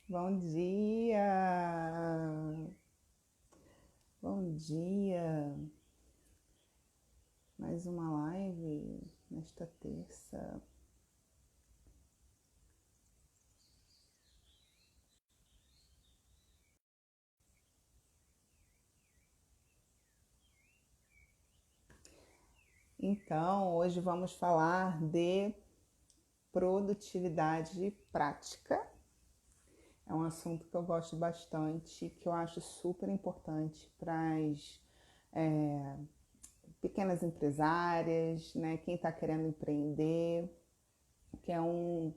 Bom dia! Bom dia! Mais uma live nesta terça. Então, hoje vamos falar de produtividade prática. É um assunto que eu gosto bastante, que eu acho super importante para as pequenas empresárias, né? Quem está querendo empreender, que é um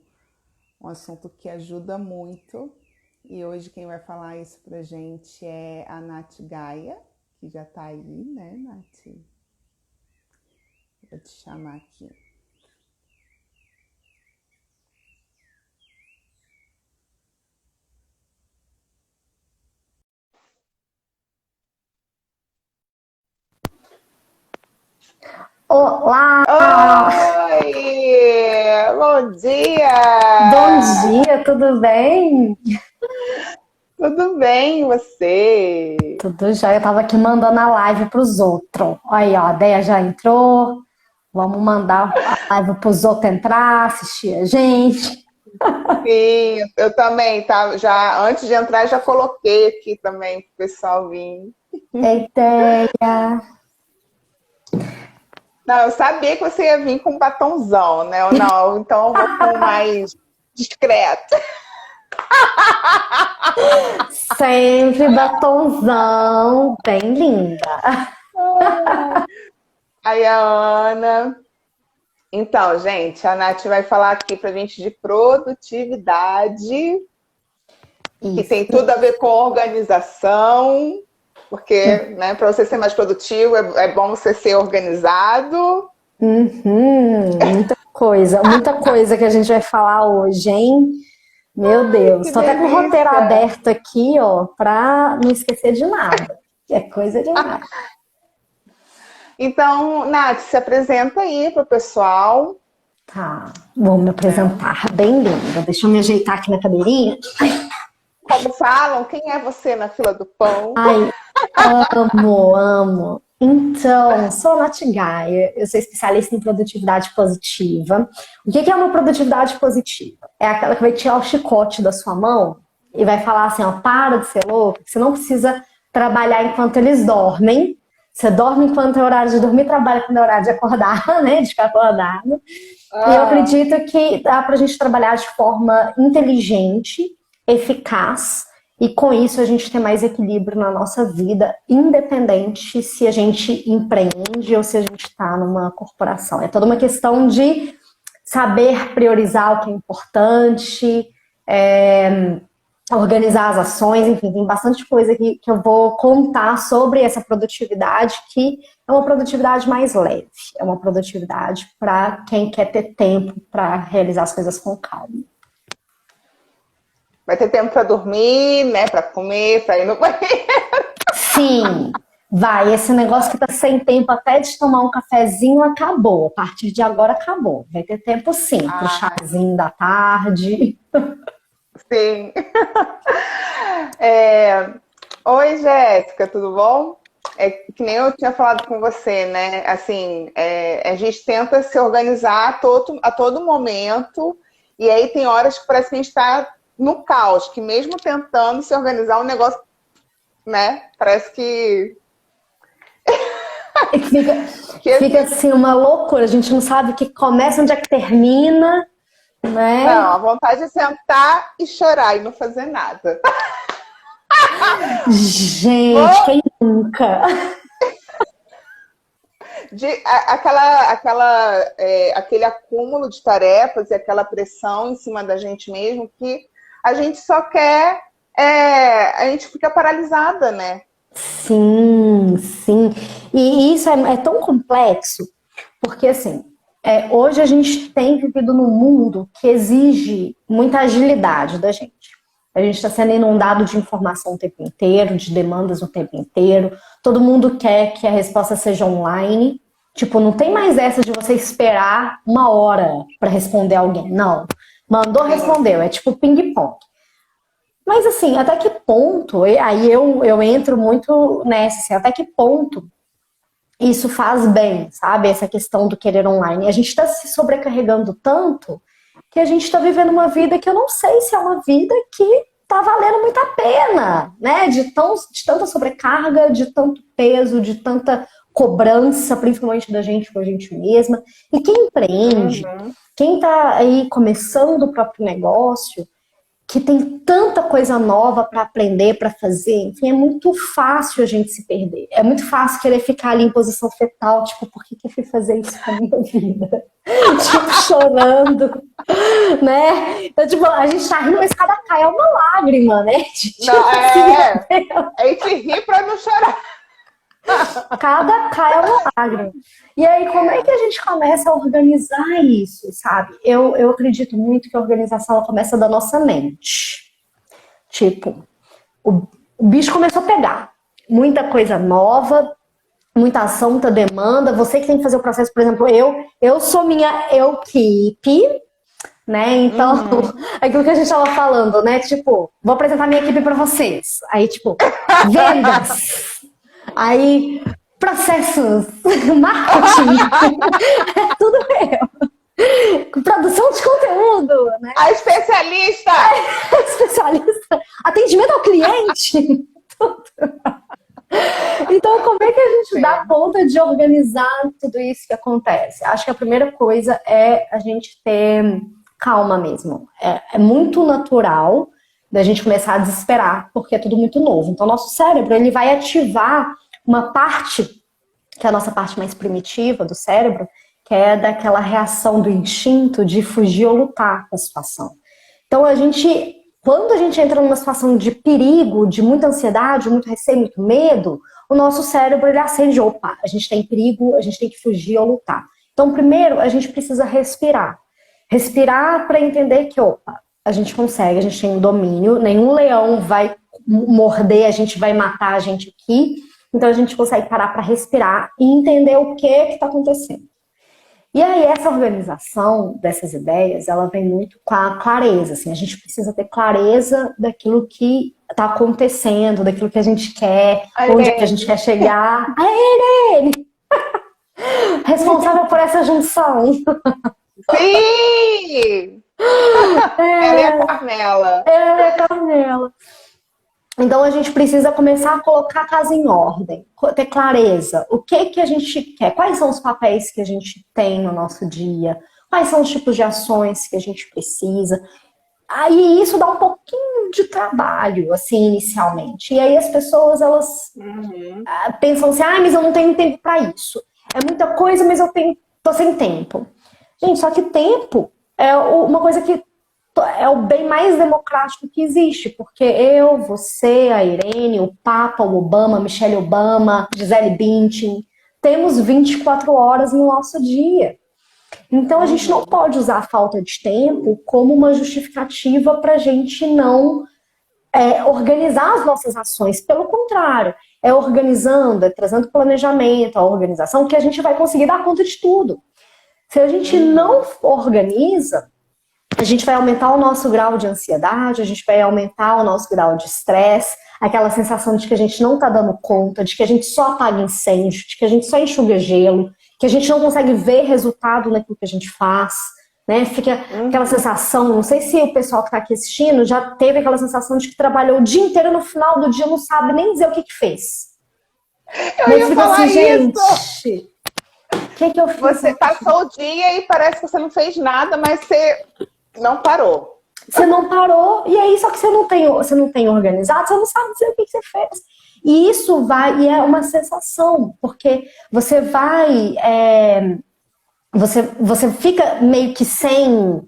assunto que ajuda muito. E hoje quem vai falar isso pra gente é a Nath Gaia, que já tá aí, né, Nath? Vou te chamar aqui. Olá! Oi! Bom Bom dia! dia, tudo bem? Tudo bem, e você? Tudo já, eu tava aqui mandando a live pros outros. Aí, ó, a Deia já entrou. Vamos mandar a live pros outros entrar, assistir a gente. Sim, eu também, tá? Já, antes de entrar, já coloquei aqui também pro pessoal vir. Eita, Não, eu sabia que você ia vir com batonzão, né? Ou não, então eu vou com o mais discreto. sempre batonzão, bem linda. Aí a Ana. Então, gente, a Nath vai falar aqui pra gente de produtividade, que tem Isso. tudo a ver com organização, porque, né, para você ser mais produtivo, é bom você ser organizado. Muita coisa que a gente vai falar hoje, hein? Meu Deus, Que tô até com o roteiro delícia! aberto aqui, ó, pra não esquecer de nada. É coisa demais. Então, Nath, se apresenta aí pro pessoal, Tá, vou me né? apresentar. Bem linda. Deixa eu me ajeitar aqui na cadeirinha. Como falam, quem é você na fila do pão? Ai, amo, amo. Então, sou a Nath Gaia, eu sou especialista em produtividade positiva. O que é uma produtividade positiva? É aquela que vai tirar o chicote da sua mão e vai falar assim, ó, para de ser louco, você não precisa trabalhar enquanto eles dormem. Você dorme enquanto é horário de dormir, trabalha quando é horário de acordar, né? De ficar acordado. E eu Ah, acredito que dá para a gente trabalhar de forma inteligente, eficaz, e com isso a gente ter mais equilíbrio na nossa vida, independente se a gente empreende ou se a gente está numa corporação. É toda uma questão de saber priorizar o que é importante, é, organizar as ações, enfim, tem bastante coisa que eu vou contar sobre essa produtividade, que é uma produtividade mais leve, é uma produtividade para quem quer ter tempo para realizar as coisas com calma. vai ter tempo para dormir, né? Para comer, para ir no banheiro. Sim, vai, esse negócio que tá sem tempo até de tomar um cafezinho acabou, a partir de agora acabou, vai ter tempo sim, pro Ah, chazinho da tarde. sim. É, oi, Jéssica, tudo bom? É que nem eu tinha falado com você, né? Assim, a gente tenta se organizar a todo momento, e aí tem horas que parece que a gente está no caos, que mesmo tentando se organizar, o negócio, né? Parece Fica, fica que assim uma loucura, a gente não sabe o que começa, onde é que termina, não, né? a vontade é sentar e chorar e não fazer nada. Gente, Vou quem nunca? aquele acúmulo de tarefas e aquela pressão em cima da gente mesmo que a gente só quer, a gente fica paralisada, né? Sim, sim. E isso é tão complexo, porque assim, hoje a gente tem vivido num mundo que exige muita agilidade da gente. A gente está sendo inundado de informação o tempo inteiro, de demandas o tempo inteiro. Todo mundo quer que a resposta seja online. Tipo, não tem mais essa de você esperar uma hora para responder alguém. Não. Mandou, Sim. respondeu. É tipo ping-pong. Mas assim, até que ponto, aí eu entro muito nessa, assim, até que ponto isso faz bem, sabe? Essa questão do querer online. A gente está se sobrecarregando tanto que a gente está vivendo uma vida que eu não sei se é uma vida que está valendo muito a pena, né? De tanta sobrecarga, de tanto peso, de tanta cobrança, principalmente da gente com a gente mesma. E quem empreende, quem está aí começando o próprio negócio, que tem tanta coisa nova para aprender, para fazer, enfim, é muito fácil a gente se perder. É muito fácil querer ficar ali em posição fetal, tipo, por que eu fui fazer isso com a minha vida? Tipo, chorando, né? Então, tipo, a gente tá rindo, mas cada cai é uma lágrima, né? Tipo, Não, assim, a gente ri pra não chorar. cada cai é uma lágrima. E aí, como é que a gente começa a organizar isso, sabe? Eu acredito muito que a organização ela começa da nossa mente. Tipo, o bicho começou a pegar. Muita coisa nova, muita ação, muita demanda. Você que tem que fazer o processo, por exemplo, eu sou minha equipe, né? Então, aquilo que a gente tava falando, né? Tipo, vou apresentar minha equipe para vocês. Aí, tipo, vendas. Aí, processos, marketing, é tudo meu. Produção de conteúdo, né? A especialista! Especialista, atendimento ao cliente. Tudo. Então, como é que a gente dá conta de organizar tudo isso que acontece? Acho que a primeira coisa é a gente ter calma mesmo. É muito natural da gente começar a desesperar, porque é tudo muito novo. Então, nosso cérebro, ele vai ativar uma parte, que é a nossa parte mais primitiva do cérebro, que é daquela reação do instinto de fugir ou lutar com a situação. Então, quando a gente entra numa situação de perigo, de muita ansiedade, muito receio, muito medo, o nosso cérebro, ele acende, opa, a gente está em perigo, a gente tem que fugir ou lutar. Então, primeiro, a gente precisa respirar. Respirar para entender que, opa, a gente consegue, a gente tem um domínio, nenhum leão vai morder, a gente vai matar a gente aqui. Então a gente consegue parar para respirar e entender o que está acontecendo. E aí essa organização dessas ideias, ela vem muito com a clareza, assim, a gente precisa ter clareza daquilo que está acontecendo, daquilo que a gente quer, onde que a gente quer chegar. É ele! Responsável por essa junção. Sim! Ela é a Carmela. Ela é a Carmela. Então a gente precisa começar a colocar a casa em ordem, ter clareza. O que a gente quer? Quais são os papéis que a gente tem no nosso dia? Quais são os tipos de ações que a gente precisa? Aí isso dá um pouquinho de trabalho, assim, inicialmente. E aí as pessoas, elas pensam assim, mas eu não tenho tempo para isso. É muita coisa, mas tô sem tempo. Gente, só que tempo é uma coisa que é o bem mais democrático que existe, porque eu, você, a Irene, o Papa, o Obama, Michelle Obama, Gisele Bündchen, temos 24 horas no nosso dia. Então a gente não pode usar a falta de tempo como uma justificativa para a gente não organizar as nossas ações. Pelo contrário, é organizando, é trazendo planejamento, a organização, que a gente vai conseguir dar conta de tudo. Se a gente não organiza, a gente vai aumentar o nosso grau de ansiedade, a gente vai aumentar o nosso grau de estresse, aquela sensação de que a gente não está dando conta, de que a gente só apaga incêndio, de que a gente só enxuga gelo, que a gente não consegue ver resultado naquilo que a gente faz, né? Fica aquela sensação, não sei se o pessoal que está aqui assistindo já teve aquela sensação de que trabalhou o dia inteiro, no final do dia não sabe nem dizer o que fez. Eu ia falar assim, isso! Gente, o que eu fiz? Você passou o dia e parece que você não fez nada, mas você não parou. Você não parou, e aí só que você não tem organizado, você não sabe dizer o que você fez. E isso e é uma sensação, porque você vai, você fica meio que sem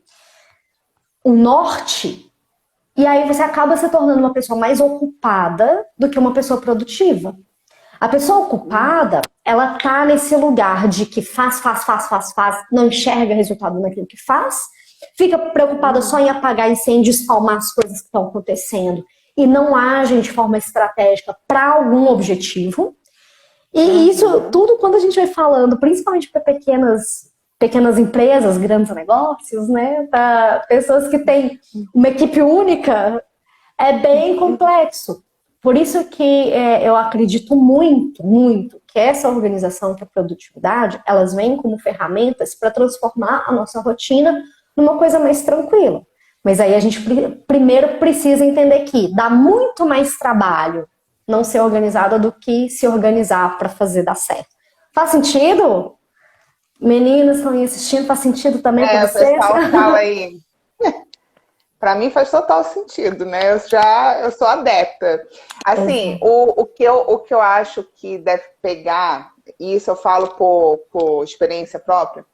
o norte, e aí você acaba se tornando uma pessoa mais ocupada do que uma pessoa produtiva. A pessoa ocupada, ela tá nesse lugar de que faz, não enxerga resultado naquilo que faz, fica preocupada só em apagar incêndio, espalmar as coisas que estão acontecendo e não agem de forma estratégica para algum objetivo. E isso tudo quando a gente vai falando, principalmente para pequenas empresas, grandes negócios, né? Para pessoas que têm uma equipe única, É bem complexo. Por isso que eu acredito muito, muito que essa organização, que a produtividade, elas vêm como ferramentas para transformar a nossa rotina numa coisa mais tranquila. Mas aí a gente primeiro precisa entender que dá muito mais trabalho não ser organizada do que se organizar para fazer dar certo. Faz sentido? Meninas estão aí assistindo, faz sentido também para O vocês? pessoal fala aí. Para mim faz total sentido, né? Eu sou adepta. Assim, o que eu acho que deve pegar, e isso eu falo por experiência própria,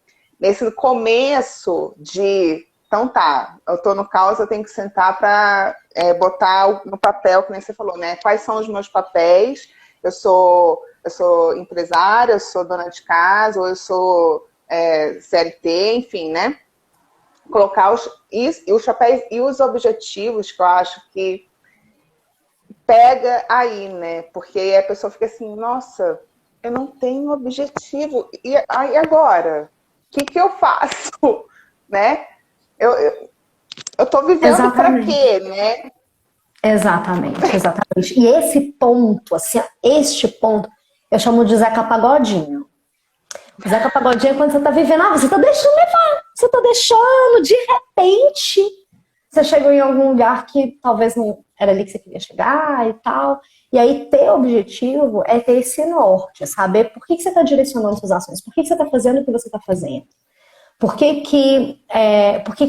nesse começo de, então tá, eu tô no caos, eu tenho que sentar para botar no papel, como você falou, né? Quais são os meus papéis? Eu sou empresária, eu sou dona de casa, ou eu sou CLT, enfim, né? Colocar os papéis e os objetivos, que eu acho que pega aí, né? Porque a pessoa fica assim, nossa, eu não tenho objetivo. E aí agora? O que eu faço? Né? Eu tô vivendo para quê, né? Exatamente. E esse ponto, assim, este ponto, eu chamo de Zeca Pagodinho. Zeca Pagodinho é quando você tá vivendo, você tá deixando levar, você tá deixando, de repente, você chegou em algum lugar que talvez não era ali que você queria chegar e tal. E aí, ter objetivo é ter esse norte, é saber por que você está direcionando suas ações, por que você está fazendo o que você está fazendo. Por que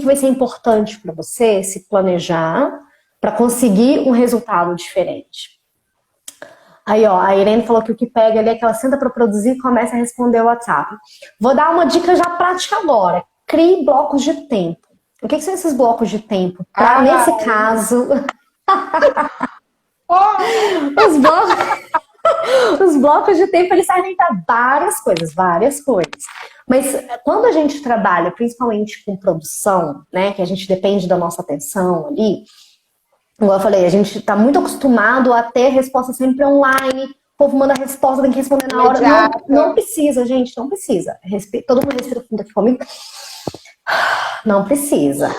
vai ser importante para você se planejar para conseguir um resultado diferente? Aí, ó, a Irene falou que o que pega ali é que ela senta para produzir e começa a responder o WhatsApp. Vou dar uma dica já prática agora. Crie blocos de tempo. O que são esses blocos de tempo? Nesse caso... Os blocos de tempo, eles servem para várias coisas. Mas quando a gente trabalha, principalmente com produção, né, que a gente depende da nossa atenção ali, como eu falei, a gente está muito acostumado a ter resposta sempre online, o povo manda resposta, tem que responder na hora. Não precisa, gente, não precisa. Todo mundo respira fundo aqui comigo. Não precisa.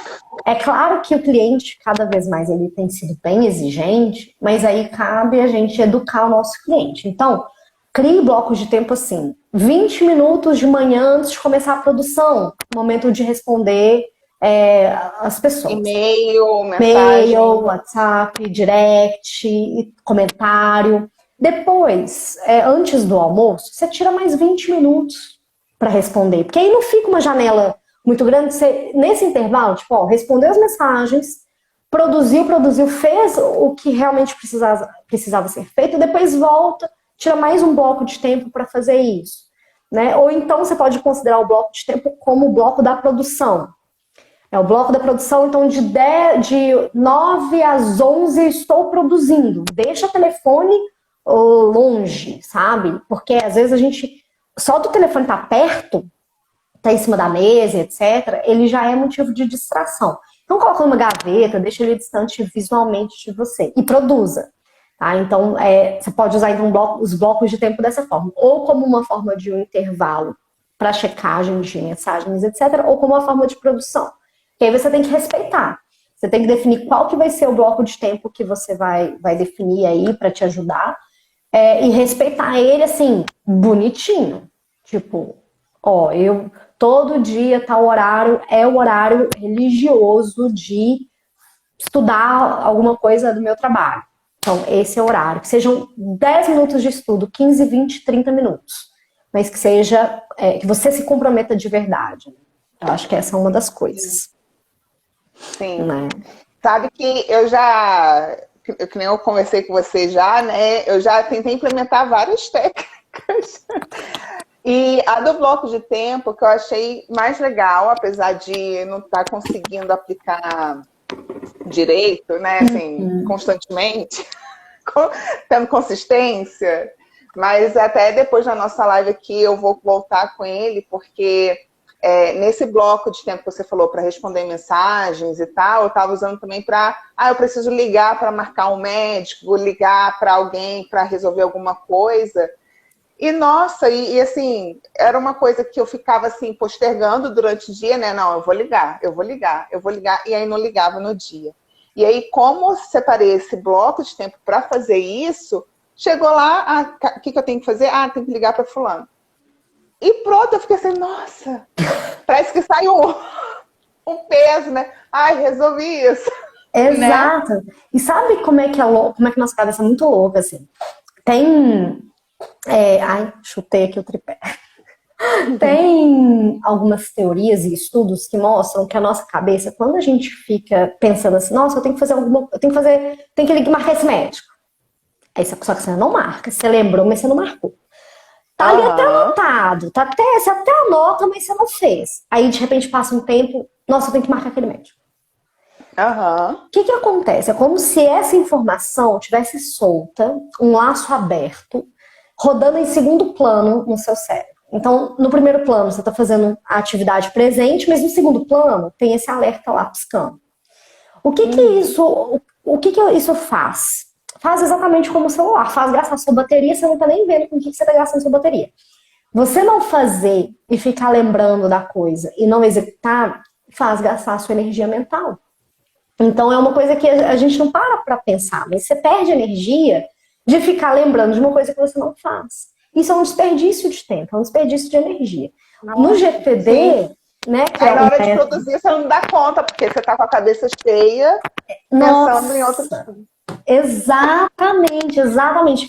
É claro que o cliente, cada vez mais, ele tem sido bem exigente, mas aí cabe a gente educar o nosso cliente. Então, crie blocos de tempo assim, 20 minutos de manhã antes de começar a produção, momento de responder as pessoas. E-mail, mensagem. E-mail, WhatsApp, direct, comentário. Depois, antes do almoço, você tira mais 20 minutos para responder, porque aí não fica uma janela muito grande. Você, nesse intervalo, tipo, respondeu as mensagens, produziu, fez o que realmente precisava ser feito, depois volta, tira mais um bloco de tempo para fazer isso. Né? Ou então você pode considerar o bloco de tempo como o bloco da produção. É o bloco da produção, então de 9 às 11 estou produzindo. Deixa o telefone longe, sabe? Porque às vezes a gente, só do telefone estar perto, tá em cima da mesa, etc., ele já é motivo de distração. Então coloca numa gaveta, deixa ele distante visualmente de você e produza. Tá? Então você pode usar então, os blocos de tempo dessa forma, ou como uma forma de um intervalo para checagem de mensagens, etc., ou como uma forma de produção. Que aí você tem que respeitar. Você tem que definir qual que vai ser o bloco de tempo que você vai definir aí para te ajudar e respeitar ele, assim, bonitinho. Tipo, eu todo dia tal horário é o horário religioso de estudar alguma coisa do meu trabalho. Então, esse é o horário. Que sejam 10 minutos de estudo, 15, 20, 30 minutos. Mas que seja, que você se comprometa de verdade. Eu acho que essa é uma das coisas. Sim. Né? Sabe que que nem eu conversei com você já, né? Eu já tentei implementar várias técnicas. E a do bloco de tempo, que eu achei mais legal, apesar de não estar conseguindo aplicar direito, né? Assim, constantemente, tendo consistência. Mas até depois da nossa live aqui, eu vou voltar com ele, porque nesse bloco de tempo que você falou para responder mensagens e tal, eu estava usando também para, eu preciso ligar para marcar um médico, ligar para alguém para resolver alguma coisa. E nossa, e assim, era uma coisa que eu ficava assim postergando durante o dia, né? Não, eu vou ligar, e aí não ligava no dia. E aí, como separei esse bloco de tempo para fazer isso, chegou lá, o que eu tenho que fazer? Tem que ligar para fulano. E pronto, eu fiquei assim, nossa, parece que saiu um peso, né? Ai, resolvi isso. Exato. Né? E sabe como é que como é que nossa cabeça é muito louca, assim? Tem... chutei aqui o tripé. Tem algumas teorias e estudos que mostram que a nossa cabeça, quando a gente fica pensando assim, nossa, eu tenho que fazer tenho que marcar esse médico. Aí, só que você não marca, você lembrou, mas você não marcou. Tá ali até anotado, você até anota, mas você não fez. Aí, de repente, passa um tempo, nossa, eu tenho que marcar aquele médico. O que acontece? É como se essa informação tivesse solta, um laço aberto, rodando em segundo plano no seu cérebro. Então, no primeiro plano, você está fazendo a atividade presente, mas no segundo plano, tem esse alerta lá piscando. O que isso faz? Faz exatamente como o celular. Faz gastar sua bateria, você não está nem vendo com o que você está gastando sua bateria. Você não fazer e ficar lembrando da coisa e não executar, faz gastar a sua energia mental. Então, é uma coisa que a gente não para pensar, mas você perde energia de ficar lembrando de uma coisa que você não faz. Isso é um desperdício de tempo, é um desperdício de energia. No GTD, né? Aí na hora de produzir, você não dá conta, porque você tá com a cabeça cheia, pensando em outras coisas. Exatamente.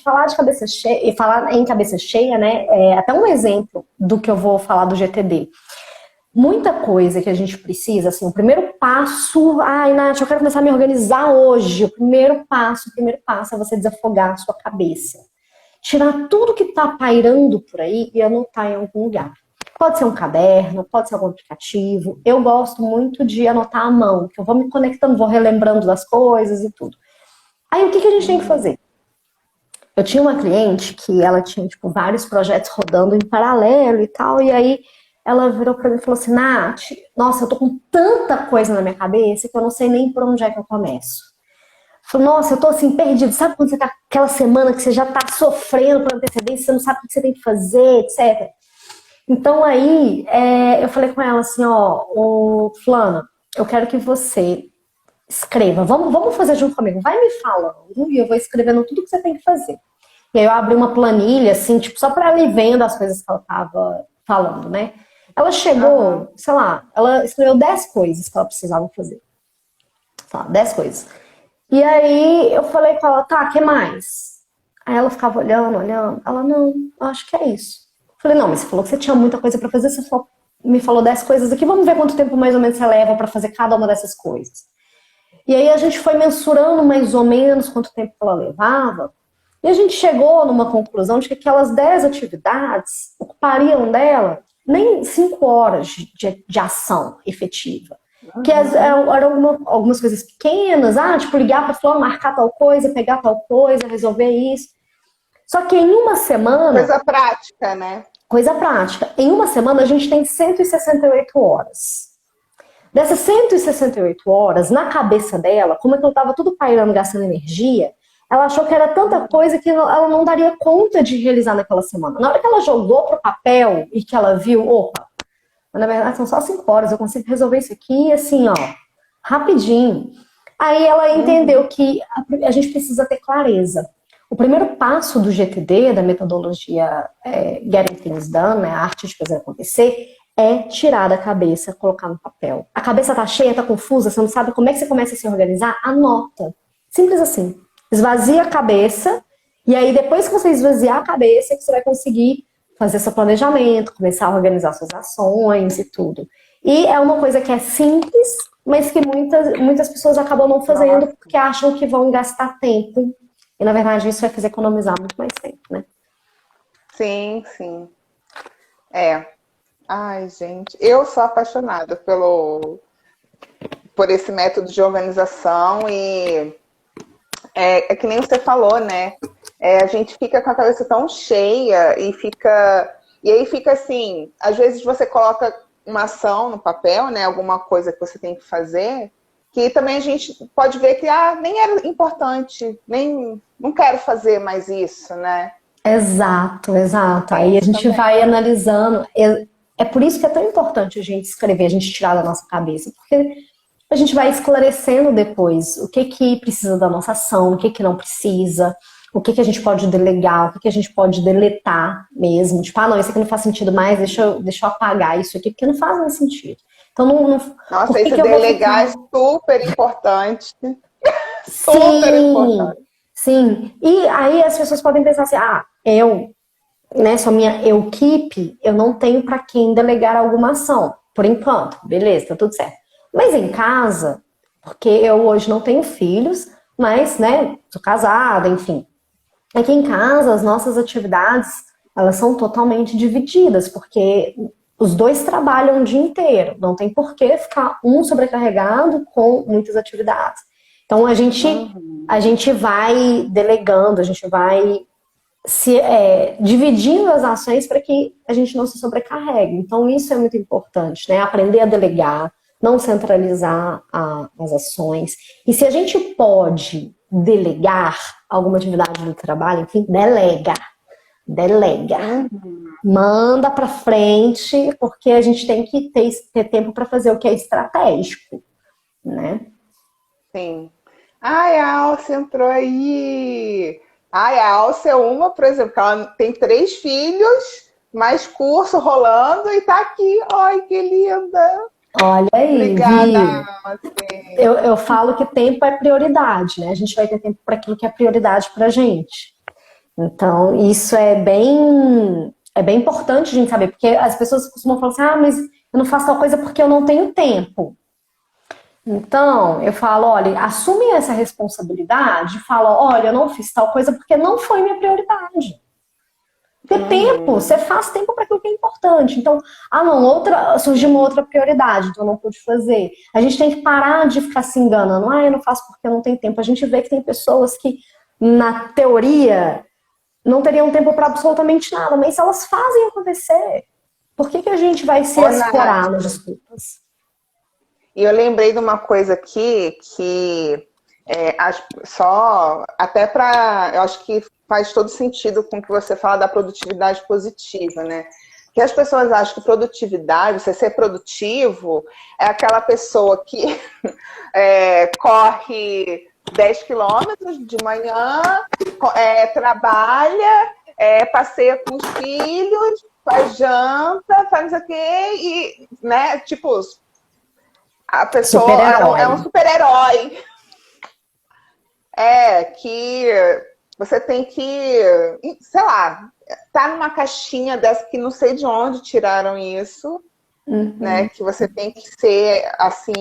Falar de cabeça cheia, e falar em cabeça cheia, né? É até um exemplo do que eu vou falar do GTD. Muita coisa que a gente precisa, assim, o primeiro passo, Nath, eu quero começar a me organizar hoje. O primeiro passo é você desafogar a sua cabeça. Tirar tudo que está pairando por aí e anotar em algum lugar. Pode ser um caderno, pode ser algum aplicativo. Eu gosto muito de anotar à mão, que eu vou me conectando, vou relembrando das coisas e tudo. Aí o que a gente tem que fazer? Eu tinha uma cliente que ela tinha tipo, vários projetos rodando em paralelo e tal, e aí ela virou pra mim e falou assim, Nath, nossa, eu tô com tanta coisa na minha cabeça que eu não sei nem por onde é que eu começo. Falei, nossa, eu tô assim, perdido. Sabe quando você tá aquela semana que você já tá sofrendo por antecedência, você não sabe o que você tem que fazer, etc. Então aí, eu falei com ela assim, fulana, eu quero que você escreva, vamos fazer junto comigo, vai me falando e eu vou escrevendo tudo que você tem que fazer. E aí eu abri uma planilha, assim, tipo, só pra ela ir vendo as coisas que ela tava falando, né? Ela chegou, sei lá, ela escreveu 10 coisas que ela precisava fazer. Tá, 10 coisas. E aí eu falei com ela, tá, o que mais? Aí ela ficava olhando. Ela, não, eu acho que é isso. Eu falei, não, mas você falou que você tinha muita coisa pra fazer, você me falou 10 coisas aqui, vamos ver quanto tempo mais ou menos você leva pra fazer cada uma dessas coisas. E aí a gente foi mensurando mais ou menos quanto tempo ela levava, e a gente chegou numa conclusão de que aquelas 10 atividades ocupariam dela nem 5 horas de ação efetiva. Que eram algumas coisas pequenas, tipo ligar para fulano, marcar tal coisa, pegar tal coisa, resolver isso. Só que em uma semana... Coisa prática, né? Coisa prática. Em uma semana a gente tem 168 horas. Dessas 168 horas, na cabeça dela, como é que eu tava tudo pairando, gastando energia, ela achou que era tanta coisa que ela não daria conta de realizar naquela semana. Na hora que ela jogou pro papel e que ela viu, opa, mas na verdade são só 5 horas, eu consigo resolver isso aqui, assim, rapidinho. Aí ela entendeu que a gente precisa ter clareza. O primeiro passo do GTD, da metodologia Getting Things Done, né, a arte de fazer acontecer, é tirar da cabeça, colocar no papel. A cabeça tá cheia, tá confusa, você não sabe como é que você começa a se organizar? Anota. Simples assim. Esvazia a cabeça, e aí depois que você esvaziar a cabeça, você vai conseguir fazer seu planejamento, começar a organizar suas ações e tudo. E é uma coisa que é simples, mas que muitas pessoas acabam não fazendo porque acham que vão gastar tempo. E na verdade isso vai fazer economizar muito mais tempo, né? Sim, sim. Ai, gente, eu sou apaixonada por esse método de organização e é que nem você falou, né? A gente fica com a cabeça tão cheia e aí fica assim, às vezes você coloca uma ação no papel, né? Alguma coisa que você tem que fazer, que também a gente pode ver que nem era importante, não quero fazer mais isso, né? Exato. Aí a gente vai analisando. É por isso que é tão importante a gente escrever, a gente tirar da nossa cabeça, porque a gente vai esclarecendo depois o que precisa da nossa ação, o que não precisa, o que a gente pode delegar, o que a gente pode deletar mesmo. Tipo, não, isso aqui não faz sentido mais, deixa eu apagar isso aqui, porque não faz mais sentido. Então, Nossa, por que esse eu vou delegar é ficar... super importante. Super Sim, importante. sim. E aí as pessoas podem pensar assim, né, sou minha equipe, eu não tenho para quem delegar alguma ação, por enquanto. Beleza, tá tudo certo. Mas em casa, porque eu hoje não tenho filhos, mas, né, sou casada, enfim. Aqui em casa, as nossas atividades, elas são totalmente divididas, porque os dois trabalham o dia inteiro. Não tem por que ficar um sobrecarregado com muitas atividades. Então, a gente vai delegando, a gente vai dividindo as ações para que a gente não se sobrecarregue. Então, isso é muito importante, né? Aprender a delegar, não centralizar as ações. E se a gente pode delegar alguma atividade do trabalho, enfim, delega. Manda para frente, porque a gente tem que ter tempo para fazer o que é estratégico, né? Sim. Ai, a Alce entrou aí. Ai, a Alce é uma, por exemplo, que ela tem 3 filhos, mais curso rolando e tá aqui. Ai, que linda. Olha aí, Obrigada, viu? Alce. Eu falo que tempo é prioridade, né? A gente vai ter tempo para aquilo que é prioridade para a gente. Então, isso é bem importante a gente saber, porque as pessoas costumam falar assim, mas eu não faço tal coisa porque eu não tenho tempo. Então, eu falo, olha, assume essa responsabilidade, fala, olha, eu não fiz tal coisa porque não foi minha prioridade. Ter tempo, você faz tempo para aquilo que é importante. Então, não, surgiu uma outra prioridade, então eu não pude fazer. A gente tem que parar de ficar se enganando. Eu não faço porque eu não tenho tempo. A gente vê que tem pessoas que, na teoria, não teriam tempo para absolutamente nada, mas se elas fazem acontecer, por que a gente vai se Ô, escorar Nath, nas desculpas? e eu lembrei de uma coisa aqui que até para, eu acho que faz todo sentido com o que você fala da produtividade positiva, né? Que as pessoas acham que produtividade, você ser produtivo, é aquela pessoa que corre 10 quilômetros de manhã, trabalha, passeia com os filhos, faz janta, faz não sei o quê, e, né, tipo, a pessoa é um Super-herói. super-herói. Que você tem que, sei lá, tá numa caixinha dessa que não sei de onde tiraram isso, né? Que você tem que ser assim,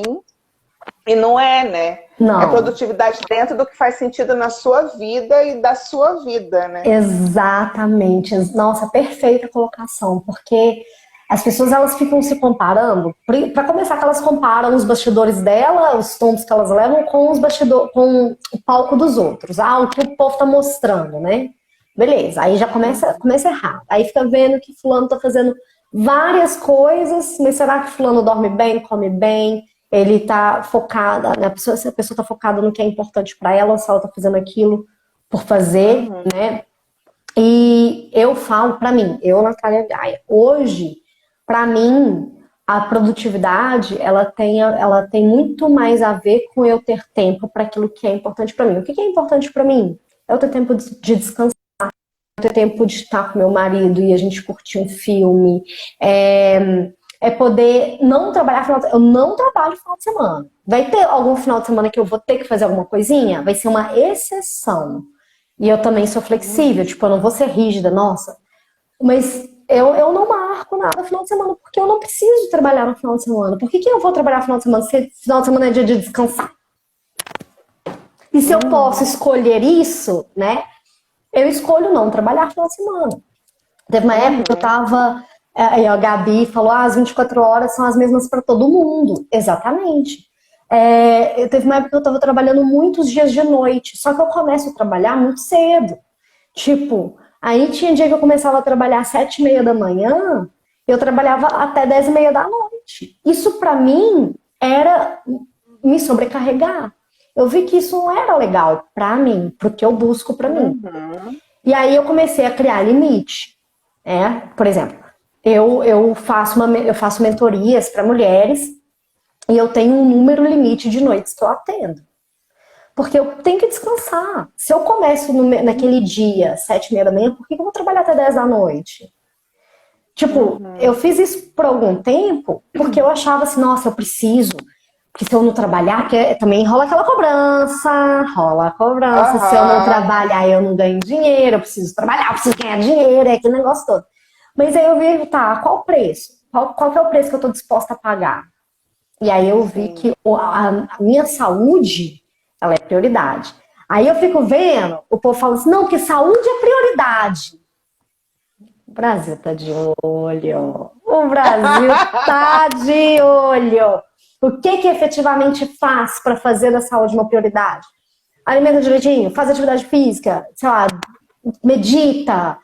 e não é, né? É Não, produtividade dentro do que faz sentido na sua vida e da sua vida, né? exatamente. Nossa, perfeita colocação, porque as pessoas elas ficam se comparando. Para começar, que elas comparam os bastidores dela, os tombos que elas levam com os bastidores, com o palco dos outros. O que o povo tá mostrando, né? Beleza, aí já começa errado. Aí fica vendo que fulano tá fazendo várias coisas, mas será que fulano dorme bem, come bem? Ele tá focada, né? Se a pessoa tá focada no que é importante para ela, se ela tá fazendo aquilo por fazer, né? E eu falo para mim, Natália Gaia, hoje, para mim, a produtividade, ela tem muito mais a ver com eu ter tempo para aquilo que é importante para mim. O que é importante para mim? É eu ter tempo de descansar, ter tempo de estar com meu marido e a gente curtir um filme, poder não trabalhar final de semana. Eu não trabalho final de semana. Vai ter algum final de semana que eu vou ter que fazer alguma coisinha? Vai ser uma exceção. E eu também sou flexível, tipo, eu não vou ser rígida, nossa. Mas eu não marco nada no final de semana, porque eu não preciso trabalhar no final de semana. Por que eu vou trabalhar no final de semana se final de semana é dia de descansar? E se eu posso escolher isso, né? Eu escolho não trabalhar no final de semana. Teve uma época que eu tava. A Gabi falou: as 24 horas são as mesmas para todo mundo. Exatamente. Teve uma época que eu tava trabalhando muitos dias de noite, só que eu começo a trabalhar muito cedo. Tipo, aí tinha dia que eu começava a trabalhar às 7h30 da manhã, eu trabalhava até 10h30 da noite. Isso para mim era me sobrecarregar. Eu vi que isso não era legal para mim, pro que eu busco para mim. E aí eu comecei a criar limite. Por exemplo, eu faço mentorias para mulheres e eu tenho um número limite de noites que eu atendo. Porque eu tenho que descansar. Se eu começo naquele dia, 7h30 da manhã, por que eu vou trabalhar até 10 da noite? Tipo, eu fiz isso por algum tempo, porque eu achava assim, nossa, eu preciso. Porque se eu não trabalhar, porque também rola aquela cobrança, rola a cobrança. Se eu não trabalhar, eu não ganho dinheiro, eu preciso trabalhar, eu preciso ganhar dinheiro, é aquele negócio todo. Mas aí eu vi, tá, qual o preço? Qual que é o preço que eu tô disposta a pagar? E aí eu vi que a minha saúde, ela é prioridade. Aí eu fico vendo, o povo fala assim, não, porque saúde é prioridade. O Brasil tá de olho. O Brasil tá de olho. O que efetivamente faz para fazer da saúde uma prioridade? Alimenta direitinho, faz atividade física, sei lá, medita.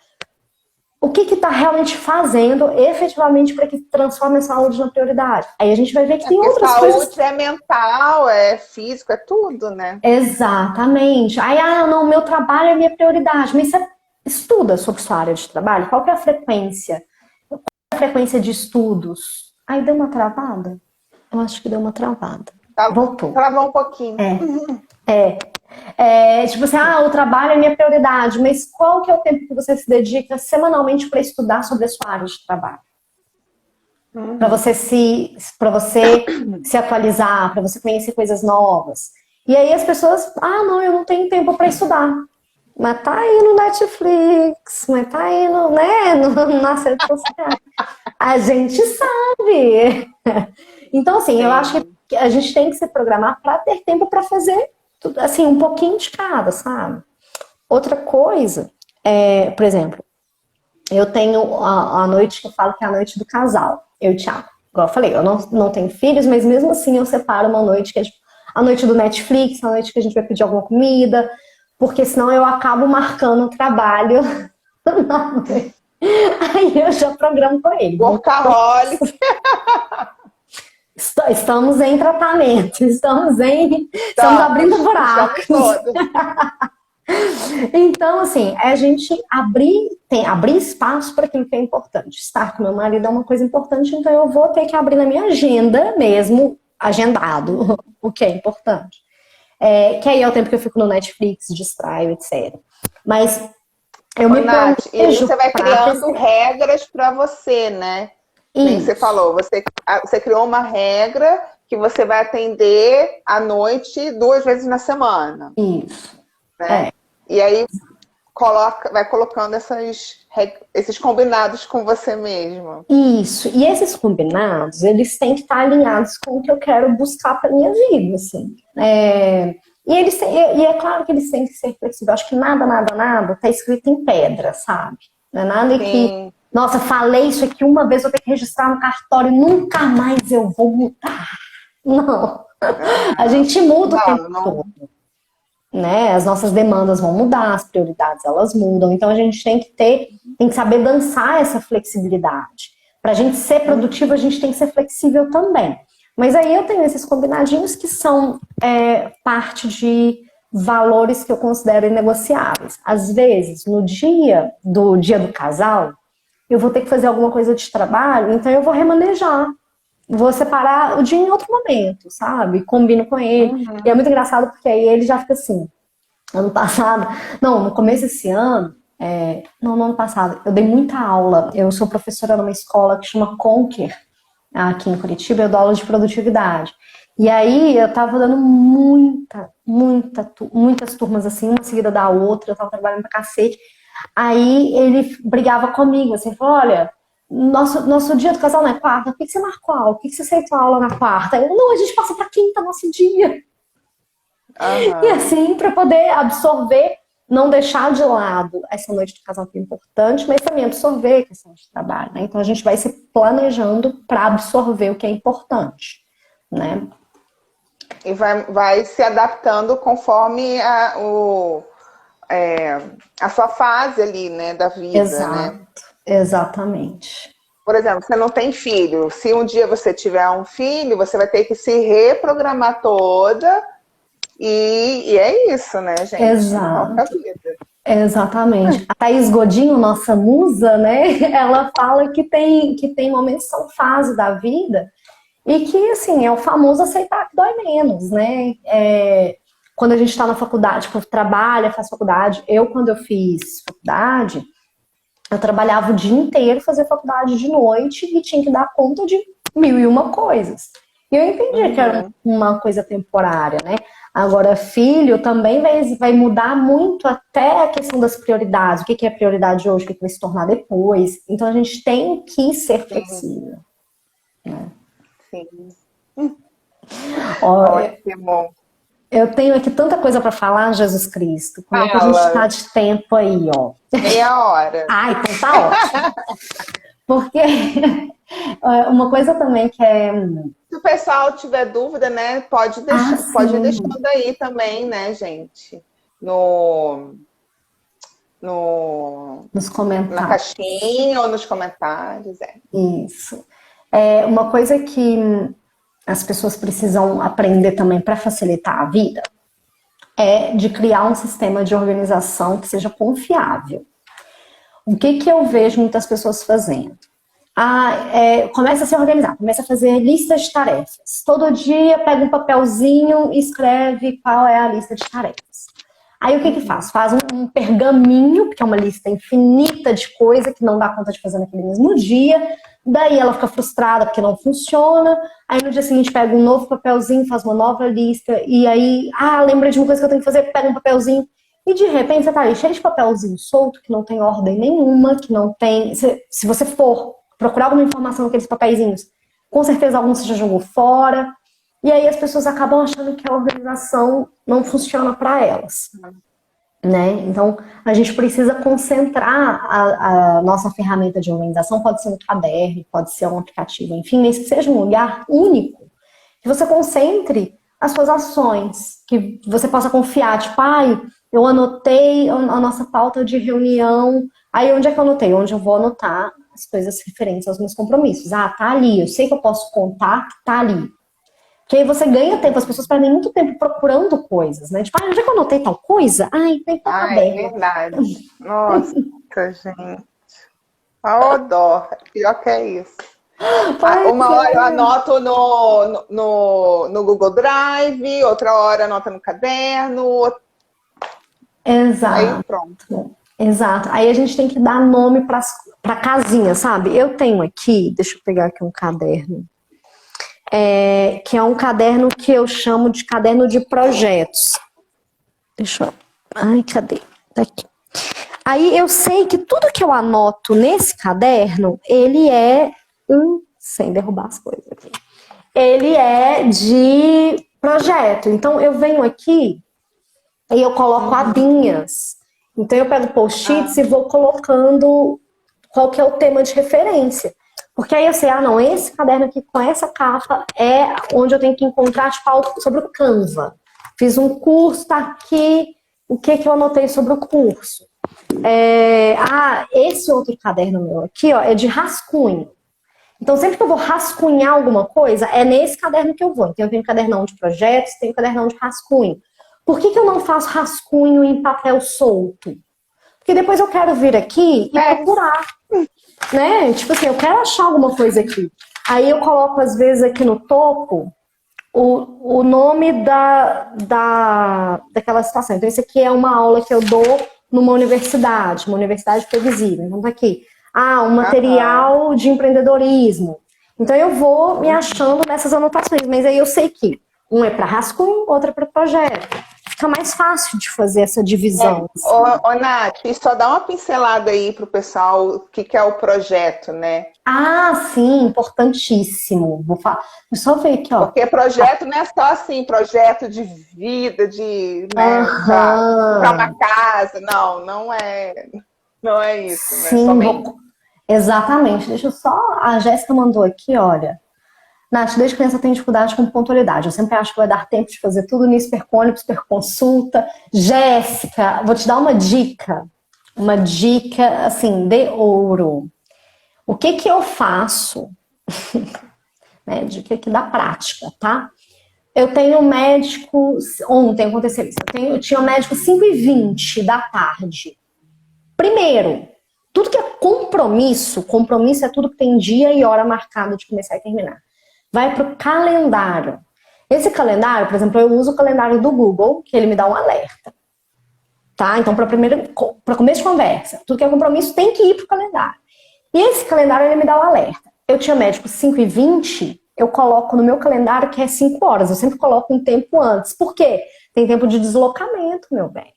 O que está realmente fazendo efetivamente para que transforme a saúde na prioridade? Aí a gente vai ver que tem outras coisas. Saúde é mental, é físico, é tudo, né? Exatamente. Aí, não, meu trabalho é minha prioridade. Mas você estuda sobre sua área de trabalho? Qual que é a frequência? Qual é a frequência de estudos? Aí deu uma travada? Eu acho que deu uma travada. Voltou. Travou um pouquinho. Tipo assim, o trabalho é minha prioridade, mas qual que é o tempo que você se dedica semanalmente para estudar sobre a sua área de trabalho? Para você se atualizar, para você conhecer coisas novas. E aí as pessoas, não, eu não tenho tempo para estudar. Mas tá aí no Netflix, mas tá aí nas redes sociais. A gente sabe. Então, assim, eu acho que a gente tem que se programar para ter tempo para fazer assim, um pouquinho de cada, sabe? Outra coisa, por exemplo, eu tenho a noite que eu falo que é a noite do casal, eu e o Thiago. Igual eu falei, eu não tenho filhos, mas mesmo assim eu separo uma noite que é a noite do Netflix, a noite que a gente vai pedir alguma comida, porque senão eu acabo marcando o trabalho na noite. Aí eu já programo com ele. Workaholic. Estamos em tratamento, estamos abrindo buracos. Então, assim, é a gente abrir espaço para aquilo que é importante. Estar com meu marido é uma coisa importante, então eu vou ter que abrir na minha agenda mesmo, agendado, o que é importante. Que aí é o tempo que eu fico no Netflix, distraio, etc. Mas eu me Nath, e aí você vai criando regras para você, né? Nem você falou, você criou uma regra que você vai atender à noite 2 vezes na semana. Isso. Né? E aí vai colocando esses combinados com você mesmo. Isso. E esses combinados, eles têm que estar alinhados com o que eu quero buscar para minha vida, assim. E é claro que eles têm que ser flexíveis. Eu acho que nada está escrito em pedra, sabe? Não é nada que... Nossa, falei isso aqui uma vez, vou ter que registrar no cartório, nunca mais eu vou mudar. Não. A gente muda o tempo todo. Né? As nossas demandas vão mudar, as prioridades elas mudam. Então a gente tem que saber dançar essa flexibilidade. Para a gente ser produtivo, a gente tem que ser flexível também. Mas aí eu tenho esses combinadinhos que são parte de valores que eu considero inegociáveis. Às vezes, no dia do casal, eu vou ter que fazer alguma coisa de trabalho, então eu vou remanejar. Vou separar o dia em outro momento, sabe? Combino com ele. E é muito engraçado porque aí ele já fica assim. Ano passado, no começo desse ano, no ano passado, eu dei muita aula. Eu sou professora numa escola que chama Conquer, aqui em Curitiba, eu dou aula de produtividade. E aí eu tava dando muitas turmas assim, uma seguida da outra, eu tava trabalhando pra cacete. Aí ele brigava comigo, assim, falou, olha, nosso dia do casal não é quarta, por que você marcou a aula? Por que você aceitou a aula na quarta? Eu, não, a gente passa pra quinta, nosso dia. E assim, para poder absorver, não deixar de lado essa noite de casal que é importante, mas também absorver a questão de trabalho, né? Então a gente vai se planejando para absorver o que é importante, né? E vai se adaptando conforme a sua fase ali, né, da vida, né? Exatamente. Por exemplo, você não tem filho. Se um dia você tiver um filho, você vai ter que se reprogramar toda. E é isso, né, gente? Exato. Exatamente. A Thaís Godinho, nossa musa, né? Ela fala que tem momentos que são fase da vida E que, assim, é o famoso aceitar que dói menos, né? Quando a gente está na faculdade, tipo, trabalha, faz faculdade. Quando eu fiz faculdade, eu trabalhava o dia inteiro, fazia faculdade de noite e tinha que dar conta de mil e uma coisas. E eu entendi que era uma coisa temporária, né? Agora, filho também vai mudar muito até a questão das prioridades. O que é prioridade hoje, o que vai se tornar depois. Então, a gente tem que ser flexível. Né? Sim. Olha, ótimo. eu tenho aqui tanta coisa para falar, Jesus Cristo. Como é que a gente está de tempo aí, ó? Meia hora. Ah, então tá ótimo. Porque uma coisa também que é... Se o pessoal tiver dúvida, né, pode ir deixando aí também, né, gente? Nos comentários. Na caixinha ou nos comentários. Isso. Uma coisa que as pessoas precisam aprender também para facilitar a vida é de criar um sistema de organização que seja confiável. O que eu vejo muitas pessoas fazendo? Começa a se organizar, começa a fazer listas de tarefas. Todo dia pega um papelzinho e escreve qual é a lista de tarefas. Aí o que faz? Faz um pergaminho, que é uma lista infinita de coisa que não dá conta de fazer naquele mesmo dia. Daí ela fica frustrada porque não funciona. Aí no dia seguinte pega um novo papelzinho, faz uma nova lista. E aí, lembra de uma coisa que eu tenho que fazer, pega um papelzinho. E de repente você tá ali cheio de papelzinho solto, que não tem ordem nenhuma, que não tem... Se você for procurar alguma informação naqueles papeizinhos, com certeza algum você já jogou fora. E aí as pessoas acabam achando que a organização não funciona para elas. Né? Então, a gente precisa concentrar a nossa ferramenta de organização, pode ser um caderno, pode ser um aplicativo, enfim, mas que seja um lugar único, que você concentre as suas ações, que você possa confiar, tipo, eu anotei a nossa pauta de reunião, aí onde é que eu anotei? Onde eu vou anotar as coisas referentes aos meus compromissos. Tá ali, eu sei que eu posso contar que tá ali. Porque aí você ganha tempo, as pessoas perdem muito tempo procurando coisas, né? Tipo, onde é que eu anotei tal coisa? Tem que estar aberto. É verdade. Nossa, gente. Dó. Pior que é isso. Uma hora eu anoto no Google Drive, outra hora anota no caderno. Exato. Aí pronto. Exato. Aí a gente tem que dar nome para casinha, sabe? Eu tenho aqui, deixa eu pegar aqui um caderno. Que é um caderno que eu chamo de caderno de projetos. Deixa eu... cadê? Tá aqui. Aí eu sei que tudo que eu anoto nesse caderno, ele é... sem derrubar as coisas aqui. Ele é de projeto. Então eu venho aqui e eu coloco abinhas. Então eu pego post-its e vou colocando qual que é o tema de referência. Porque aí eu sei, esse caderno aqui com essa capa é onde eu tenho que encontrar tipo, algo sobre o Canva. Fiz um curso, tá aqui, o que eu anotei sobre o curso. Esse outro caderno meu aqui, ó, é de rascunho. Então, sempre que eu vou rascunhar alguma coisa, é nesse caderno que eu vou. Então, eu tenho cadernão de projetos, tenho cadernão de rascunho. Por que eu não faço rascunho em papel solto? Porque depois eu quero vir aqui e procurar. Né? Tipo assim, eu quero achar alguma coisa aqui. Aí eu coloco, às vezes, aqui no topo o nome daquela situação. Então, isso aqui é uma aula que eu dou numa universidade previsível. Então, tá aqui. Um material de empreendedorismo. Então, eu vou me achando nessas anotações. Mas aí eu sei que um é para rascunho, outro é para projeto. Fica mais fácil de fazer essa divisão. Nath, só dá uma pincelada aí pro pessoal o que é o projeto, né? Sim, importantíssimo. Vou só ver aqui, ó. Porque projeto não é só assim, projeto de vida, de para uma casa. Não é isso, né? Sim, exatamente. Deixa eu só... A Jéssica mandou aqui, olha. Nath, desde criança eu tenho dificuldade com pontualidade. Eu sempre acho que vai dar tempo de fazer tudo nisso, ônibus, consulta. Jéssica, vou te dar uma dica. Uma dica, assim, de ouro. O que eu faço? Né, dica aqui da prática, tá? Eu tenho um médico... Ontem aconteceu isso. Eu tinha um médico 5h20 da tarde. Primeiro, tudo que é compromisso é tudo que tem dia e hora marcada de começar e terminar. vai para o calendário. Esse calendário, por exemplo, eu uso o calendário do Google, que ele me dá um alerta. Tá? Então, para começo de conversa, tudo que é compromisso tem que ir para o calendário. E esse calendário, ele me dá um alerta. Eu tinha médico 5h20, eu coloco no meu calendário que é 5 horas. Eu sempre coloco um tempo antes. Por quê? Tem tempo de deslocamento, meu bem.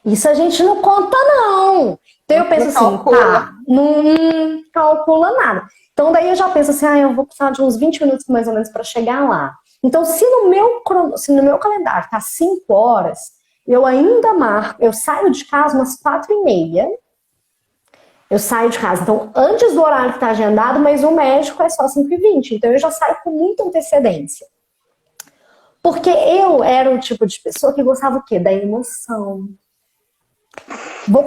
Isso a gente não conta, não. Então eu penso assim, tá, não calcula nada. Então daí eu já penso assim, eu vou precisar de uns 20 minutos mais ou menos para chegar lá. Então se no meu calendário tá 5 horas, eu ainda marco, eu saio de casa umas 4h30. Eu saio de casa, então, antes do horário que está agendado, mas o médico é só 5h20. Então, eu já saio com muita antecedência. Porque eu era o tipo de pessoa que gostava o quê? Da emoção. Vou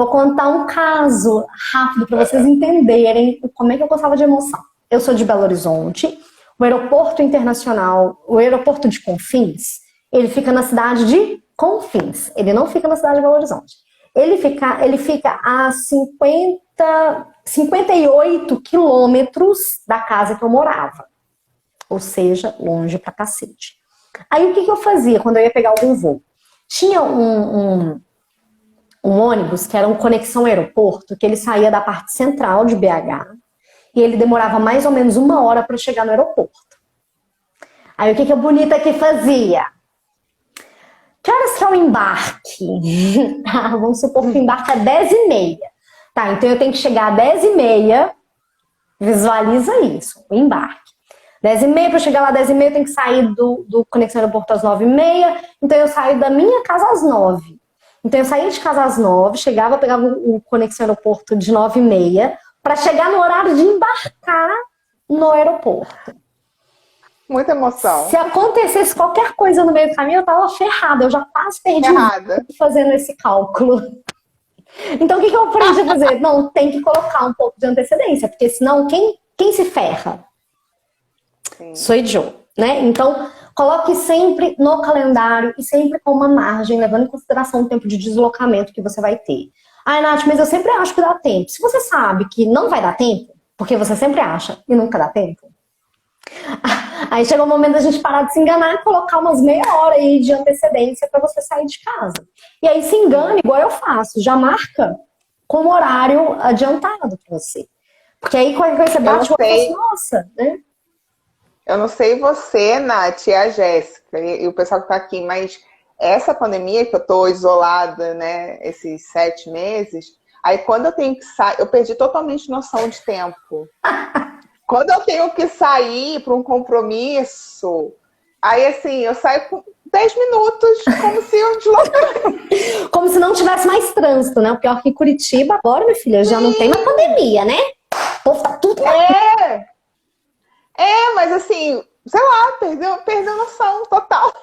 contar um caso rápido para vocês entenderem como é que eu gostava de emoção. Eu sou de Belo Horizonte. O aeroporto internacional, o aeroporto de Confins, ele fica na cidade de Confins. Ele não fica na cidade de Belo Horizonte. Ele fica a 58 quilômetros da casa que eu morava. Ou seja, longe pra cacete. Aí o que eu fazia quando eu ia pegar algum voo? Tinha um ônibus que era um conexão aeroporto, que ele saía da parte central de BH e ele demorava mais ou menos 1 hora para chegar no aeroporto. Aí o que a bonita que fazia? Que horas que é o embarque? Tá, vamos supor que o embarque é 10h30. Tá, então eu tenho que chegar às 10h30. Visualiza isso, o embarque. 10h30, para chegar lá às 10h30, eu tenho que sair do Conexão Aeroporto às 9h30. Então eu saio da minha casa às 9h. Então eu saía de casa às 9h, chegava, pegava o Conexão Aeroporto de 9h30, para chegar no horário de embarcar no aeroporto. Muita emoção. Se acontecesse qualquer coisa no meio do caminho, eu tava ferrada. Eu já quase perdi fazendo esse cálculo. Então, o que eu aprendi a fazer? Não, tem que colocar um pouco de antecedência, porque senão, quem se ferra? Sim. Sou eu, né? Então, coloque sempre no calendário e sempre com uma margem, levando em consideração o tempo de deslocamento que você vai ter. Ai, Nath, mas eu sempre acho que dá tempo. Se você sabe que não vai dar tempo, porque você sempre acha e nunca dá tempo, aí chega o momento da gente parar de se enganar e colocar umas meia hora aí de antecedência para você sair de casa. E aí se engana igual eu faço, já marca com o horário adiantado para você. Porque aí qualquer coisa você bate e fala, nossa, né? Eu não sei você, Nath, e a Jéssica, e o pessoal que tá aqui, mas essa pandemia que eu tô isolada, né, esses 7 meses, aí quando eu tenho que sair, eu perdi totalmente noção de tempo. Quando eu tenho que sair para um compromisso, aí assim, eu saio com 10 minutos, como se eu deslocasse. Como se não tivesse mais trânsito, né? O pior é que em Curitiba, agora, minha filha, já não tem mais pandemia, né? O povo tá tudo lá. Mas assim, sei lá, perdeu noção total.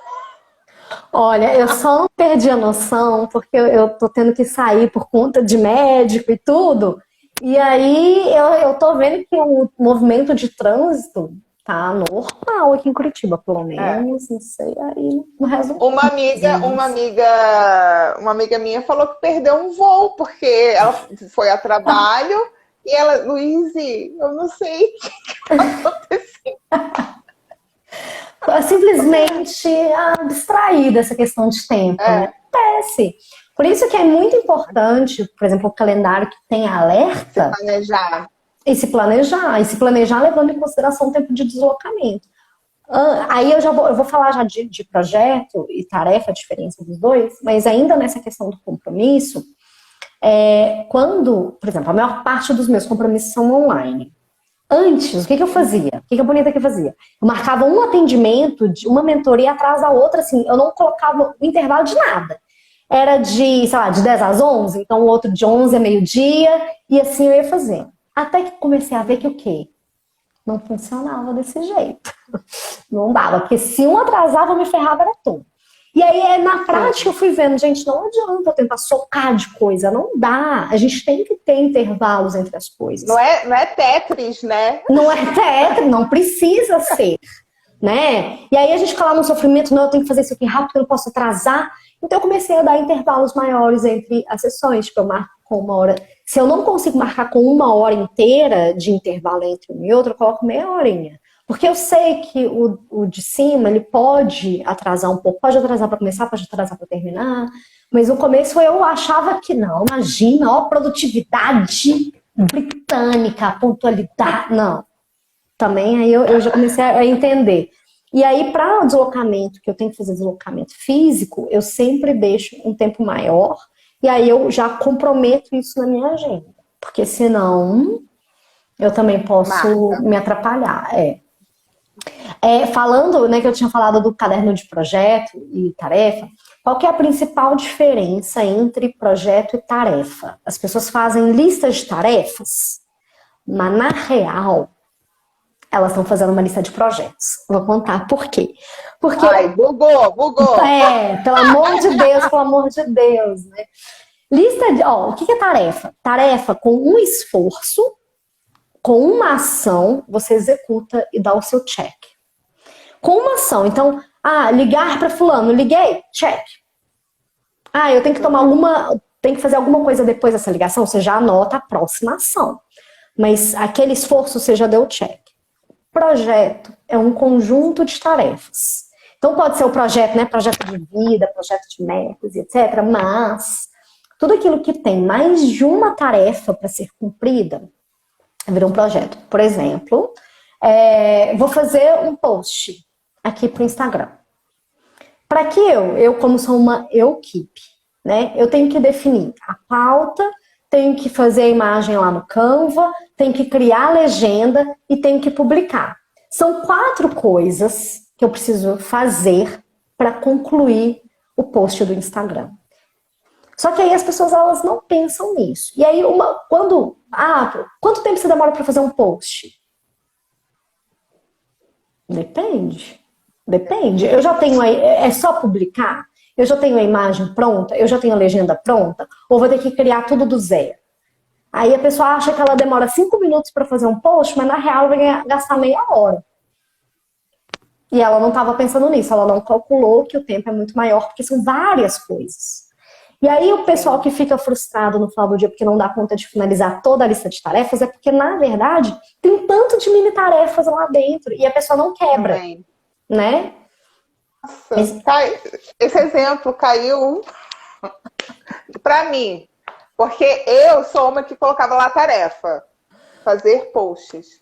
Olha, eu só não perdi a noção porque eu tô tendo que sair por conta de médico e tudo. E aí eu tô vendo que o movimento de trânsito tá normal aqui em Curitiba, pelo menos, não sei, aí no resto. Uma amiga minha falou que perdeu um voo, porque ela foi a trabalho e ela, Luíse, eu não sei o que aconteceu. Simplesmente distraída essa questão de tempo, né? Acontece. Por isso que é muito importante, por exemplo, o calendário que tem alerta. Se planejar. E se planejar levando em consideração o tempo de deslocamento. Aí eu vou falar já de projeto e tarefa, a diferença dos dois, mas ainda nessa questão do compromisso, quando, por exemplo, a maior parte dos meus compromissos são online. Antes, o que eu fazia? O que a Bonita que fazia? Eu marcava um atendimento, uma mentoria atrás da outra, assim, eu não colocava o intervalo de nada. Era de, sei lá, de 10 às 11, então o outro de 11 a meio-dia, e assim eu ia fazendo. Até que comecei a ver que o quê? Não funcionava desse jeito. Não dava, porque se um atrasava, eu me ferrava, era tudo. E aí, na prática, eu fui vendo, gente, não adianta eu tentar socar de coisa, não dá. A gente tem que ter intervalos entre as coisas. Não é Tetris, né? Não é Tetris, não precisa ser, né? E aí a gente fica lá no sofrimento, não, eu tenho que fazer isso aqui rápido, eu não posso atrasar. Então eu comecei a dar intervalos maiores entre as sessões, tipo, eu marco com 1 hora. Se eu não consigo marcar com 1 hora inteira de intervalo entre um e outro, eu coloco meia horinha. Porque eu sei que o de cima, ele pode atrasar um pouco, pode atrasar para começar, pode atrasar para terminar. Mas no começo eu achava que não. Imagina, ó, produtividade britânica, pontualidade. Não. Também aí eu já comecei a entender. E aí, para o deslocamento, que eu tenho que fazer deslocamento físico, eu sempre deixo um tempo maior. E aí eu já comprometo isso na minha agenda. Porque senão eu também posso me atrapalhar. Falando, né, que eu tinha falado do caderno de projeto e tarefa, qual que é a principal diferença entre projeto e tarefa? As pessoas fazem listas de tarefas, mas na real, elas estão fazendo uma lista de projetos. Vou contar por quê. Porque, ai, bugou. Pelo amor de Deus, né? Lista de, o que é tarefa? Tarefa com um esforço, com uma ação, você executa e dá o seu check. Com uma ação, então, ligar para fulano, liguei, check. Eu tenho que tenho que fazer alguma coisa depois dessa ligação, você já anota a próxima ação. Mas aquele esforço você já deu check. Projeto é um conjunto de tarefas. Então pode ser o projeto, né? Projeto de vida, projeto de metas, etc. Mas tudo aquilo que tem mais de uma tarefa para ser cumprida vira um projeto. Por exemplo, vou fazer um post aqui para o Instagram. Para que eu como sou uma equipe, né? Eu tenho que definir a pauta, tenho que fazer a imagem lá no Canva, tenho que criar a legenda e tenho que publicar. São 4 coisas que eu preciso fazer para concluir o post do Instagram. Só que aí as pessoas elas não pensam nisso. E aí quanto tempo você demora para fazer um post? Depende. Eu já tenho é só publicar? Eu já tenho a imagem pronta? Eu já tenho a legenda pronta? Ou vou ter que criar tudo do zero? Aí a pessoa acha que ela demora 5 minutos para fazer um post, mas na real ela vai gastar meia hora. E ela não estava pensando nisso, ela não calculou que o tempo é muito maior, porque são várias coisas. E aí o pessoal que fica frustrado no final do dia porque não dá conta de finalizar toda a lista de tarefas é porque, na verdade, tem um tanto de mini tarefas lá dentro e a pessoa não quebra, né? Nossa, esse exemplo caiu para mim, porque eu sou uma que colocava lá a tarefa, fazer posts.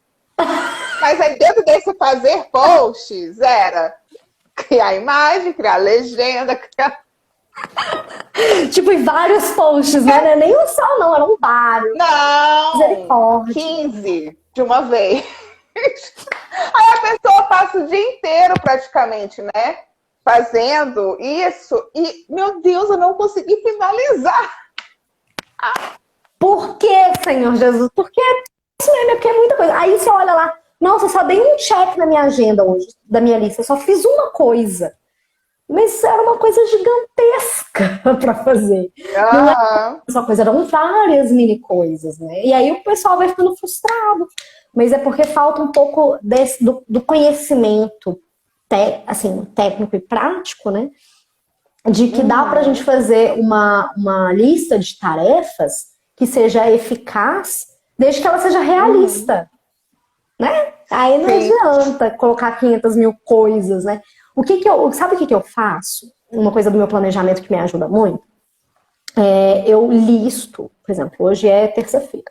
Mas aí dentro desse fazer posts era criar imagem, criar legenda, criar... Tipo, em vários posts, né? Não é nem um só, não, eram vários. Não, 15 de uma vez. Aí a pessoa passa o dia inteiro praticamente, né? Fazendo isso. E, meu Deus, eu não consegui finalizar. Por que, Senhor Jesus? Porque é muita coisa. Aí você olha lá, nossa, eu só dei um check na minha agenda hoje, da minha lista. Eu só fiz uma coisa. Mas era uma coisa gigantesca para fazer. Não era só coisa, eram várias mini coisas, né? E aí o pessoal vai ficando frustrado. Mas é porque falta um pouco do conhecimento técnico e prático, né? De que dá pra gente fazer uma lista de tarefas que seja eficaz, desde que ela seja realista, né? Aí não adianta colocar 500 mil coisas, né? Sabe o que eu faço? Uma coisa do meu planejamento que me ajuda muito? Eu listo, por exemplo, hoje é terça-feira.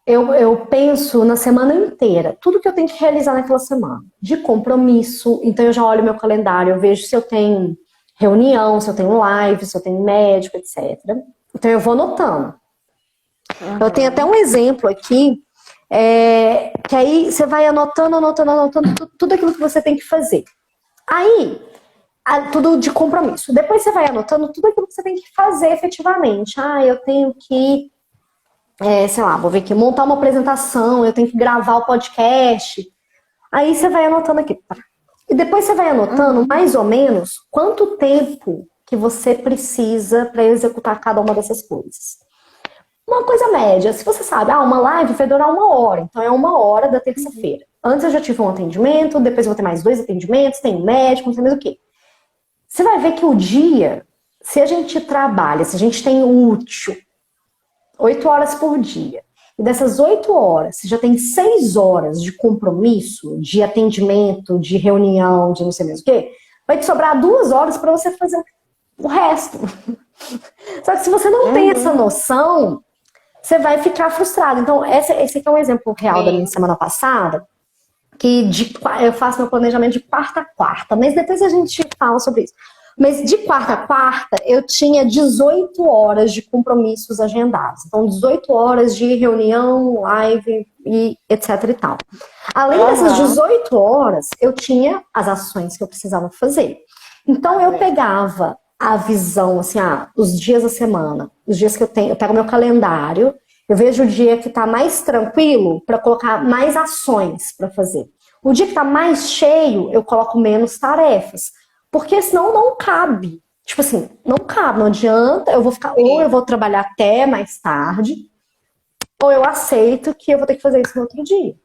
Eu penso na semana inteira, tudo que eu tenho que realizar naquela semana, de compromisso. Então eu já olho meu calendário, eu vejo se eu tenho reunião, se eu tenho live, se eu tenho médico, etc. Então eu vou anotando. Eu tenho até um exemplo aqui, que aí você vai anotando tudo aquilo que você tem que fazer. Aí, tudo de compromisso. Depois você vai anotando tudo aquilo que você tem que fazer efetivamente. Eu tenho que, sei lá, vou ver aqui, montar uma apresentação, eu tenho que gravar o podcast. Aí você vai anotando aqui. E depois você vai anotando mais ou menos quanto tempo que você precisa para executar cada uma dessas coisas. Uma coisa média, se você sabe, uma live vai durar 1 hora, então é 1 hora da terça-feira. Antes eu já tive um atendimento, depois eu vou ter mais 2 atendimentos, tem um médico, não sei mais o quê. Você vai ver que o dia, se a gente trabalha, se a gente tem útil 8 horas por dia. E dessas 8 horas, você já tem 6 horas de compromisso, de atendimento, de reunião, de não sei mesmo o quê, vai te sobrar 2 horas para você fazer o resto. Só que se você não tem essa noção, você vai ficar frustrado. Então, esse aqui é um exemplo real da minha semana passada, que eu faço meu planejamento de quarta a quarta, mas depois a gente fala sobre isso. Mas de quarta a quarta, eu tinha 18 horas de compromissos agendados. Então, 18 horas de reunião, live e etc e tal. Além dessas 18 horas, eu tinha as ações que eu precisava fazer. Então, eu pegava a visão, assim, os dias da semana, os dias que eu pego meu calendário, eu vejo o dia que tá mais tranquilo para colocar mais ações para fazer. O dia que tá mais cheio, eu coloco menos tarefas. Porque senão não cabe. Tipo assim, não cabe, não adianta, eu vou ficar, ou eu vou trabalhar até mais tarde, ou eu aceito que eu vou ter que fazer isso no outro dia,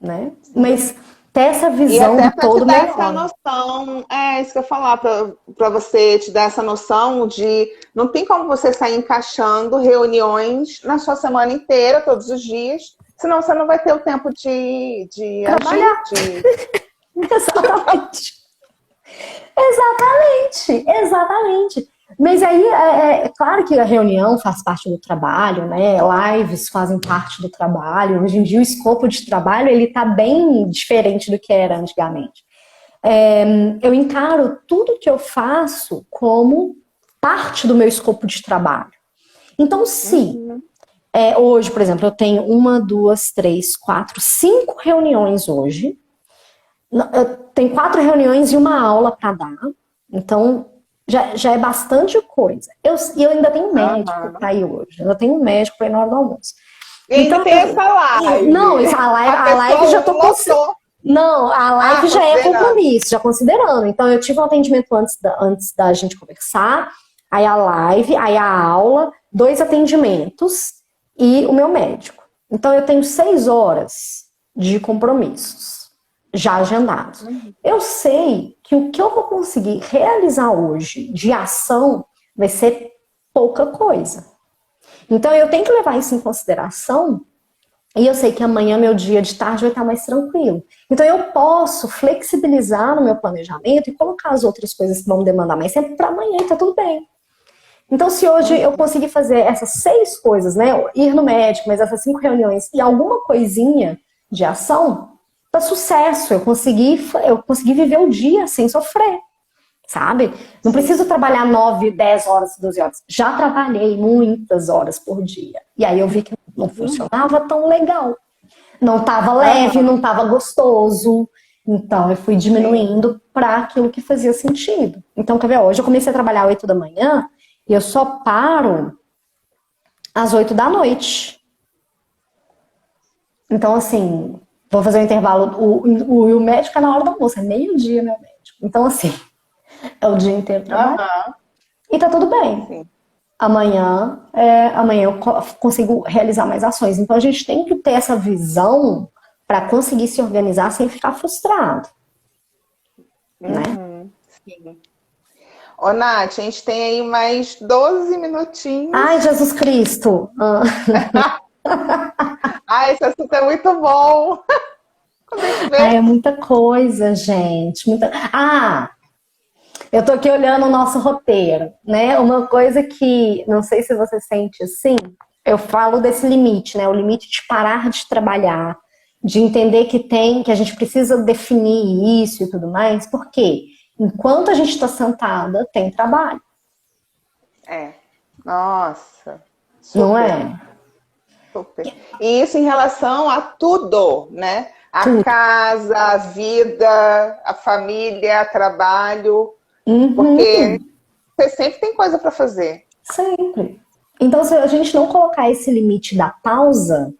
né? Mas ter essa visão do todo melhor. Essa noção, isso que eu ia falar, para você te dar essa noção de não tem como você sair encaixando reuniões na sua semana inteira, todos os dias, senão você não vai ter o tempo de trabalhar. Agir. Exatamente. Exatamente. Mas aí, é claro que a reunião faz parte do trabalho, né? Lives fazem parte do trabalho. Hoje em dia, o escopo de trabalho, ele tá bem diferente do que era antigamente. Eu encaro tudo que eu faço como parte do meu escopo de trabalho. Então, se hoje, por exemplo, eu tenho 1, 2, 3, 4, 5 reuniões hoje. Eu tenho 4 reuniões e uma aula para dar. Então, já é bastante coisa. E eu ainda tenho um médico para ir hoje. Eu tenho um médico para ir na hora do almoço. Então, tem essa live. Não, a live já tô considerando. Não, a live já é compromisso, já considerando. Então, eu tive um atendimento antes da gente conversar, aí a live, aí a aula, 2 atendimentos e o meu médico. Então, eu tenho 6 horas de compromissos já agendados. Eu sei que o que eu vou conseguir realizar hoje de ação vai ser pouca coisa. Então, eu tenho que levar isso em consideração e eu sei que amanhã, meu dia de tarde, vai estar mais tranquilo. Então, eu posso flexibilizar no meu planejamento e colocar as outras coisas que vão demandar mais tempo para amanhã e tá tudo bem. Então, se hoje eu conseguir fazer essas 6 coisas, né, ir no médico, mas essas 5 reuniões e alguma coisinha de ação, tá sucesso, eu consegui viver o dia sem sofrer, sabe? Não preciso trabalhar 9, 10 horas, 12 horas. Já trabalhei muitas horas por dia. E aí eu vi que não funcionava tão legal. Não tava leve, não tava gostoso. Então eu fui diminuindo para aquilo que fazia sentido. Então, quer ver? Hoje eu comecei a trabalhar às 8 da manhã e eu só paro às 8 da noite. Então, assim, vou fazer um intervalo. O médico é na hora do almoço, é meio-dia, meu médico. Então, assim, é o dia inteiro trabalhando. E tá tudo bem. Sim. Amanhã eu consigo realizar mais ações. Então, a gente tem que ter essa visão para conseguir se organizar sem ficar frustrado. Né? Sim. Ô, Nath, a gente tem aí mais 12 minutinhos. Ai, Jesus Cristo! Esse assunto é muito bom. É muita coisa, gente. Eu tô aqui olhando o nosso roteiro, né? Uma coisa que, não sei se você sente assim, eu falo desse limite, né? O limite de parar de trabalhar, de entender que a gente precisa definir isso e tudo mais, porque enquanto a gente está sentada, tem trabalho. Nossa. Super. Não é? Super. E isso em relação a tudo, né? A casa, a vida, a família, trabalho. Porque você sempre tem coisa para fazer. Sempre. Então, se a gente não colocar esse limite da pausa,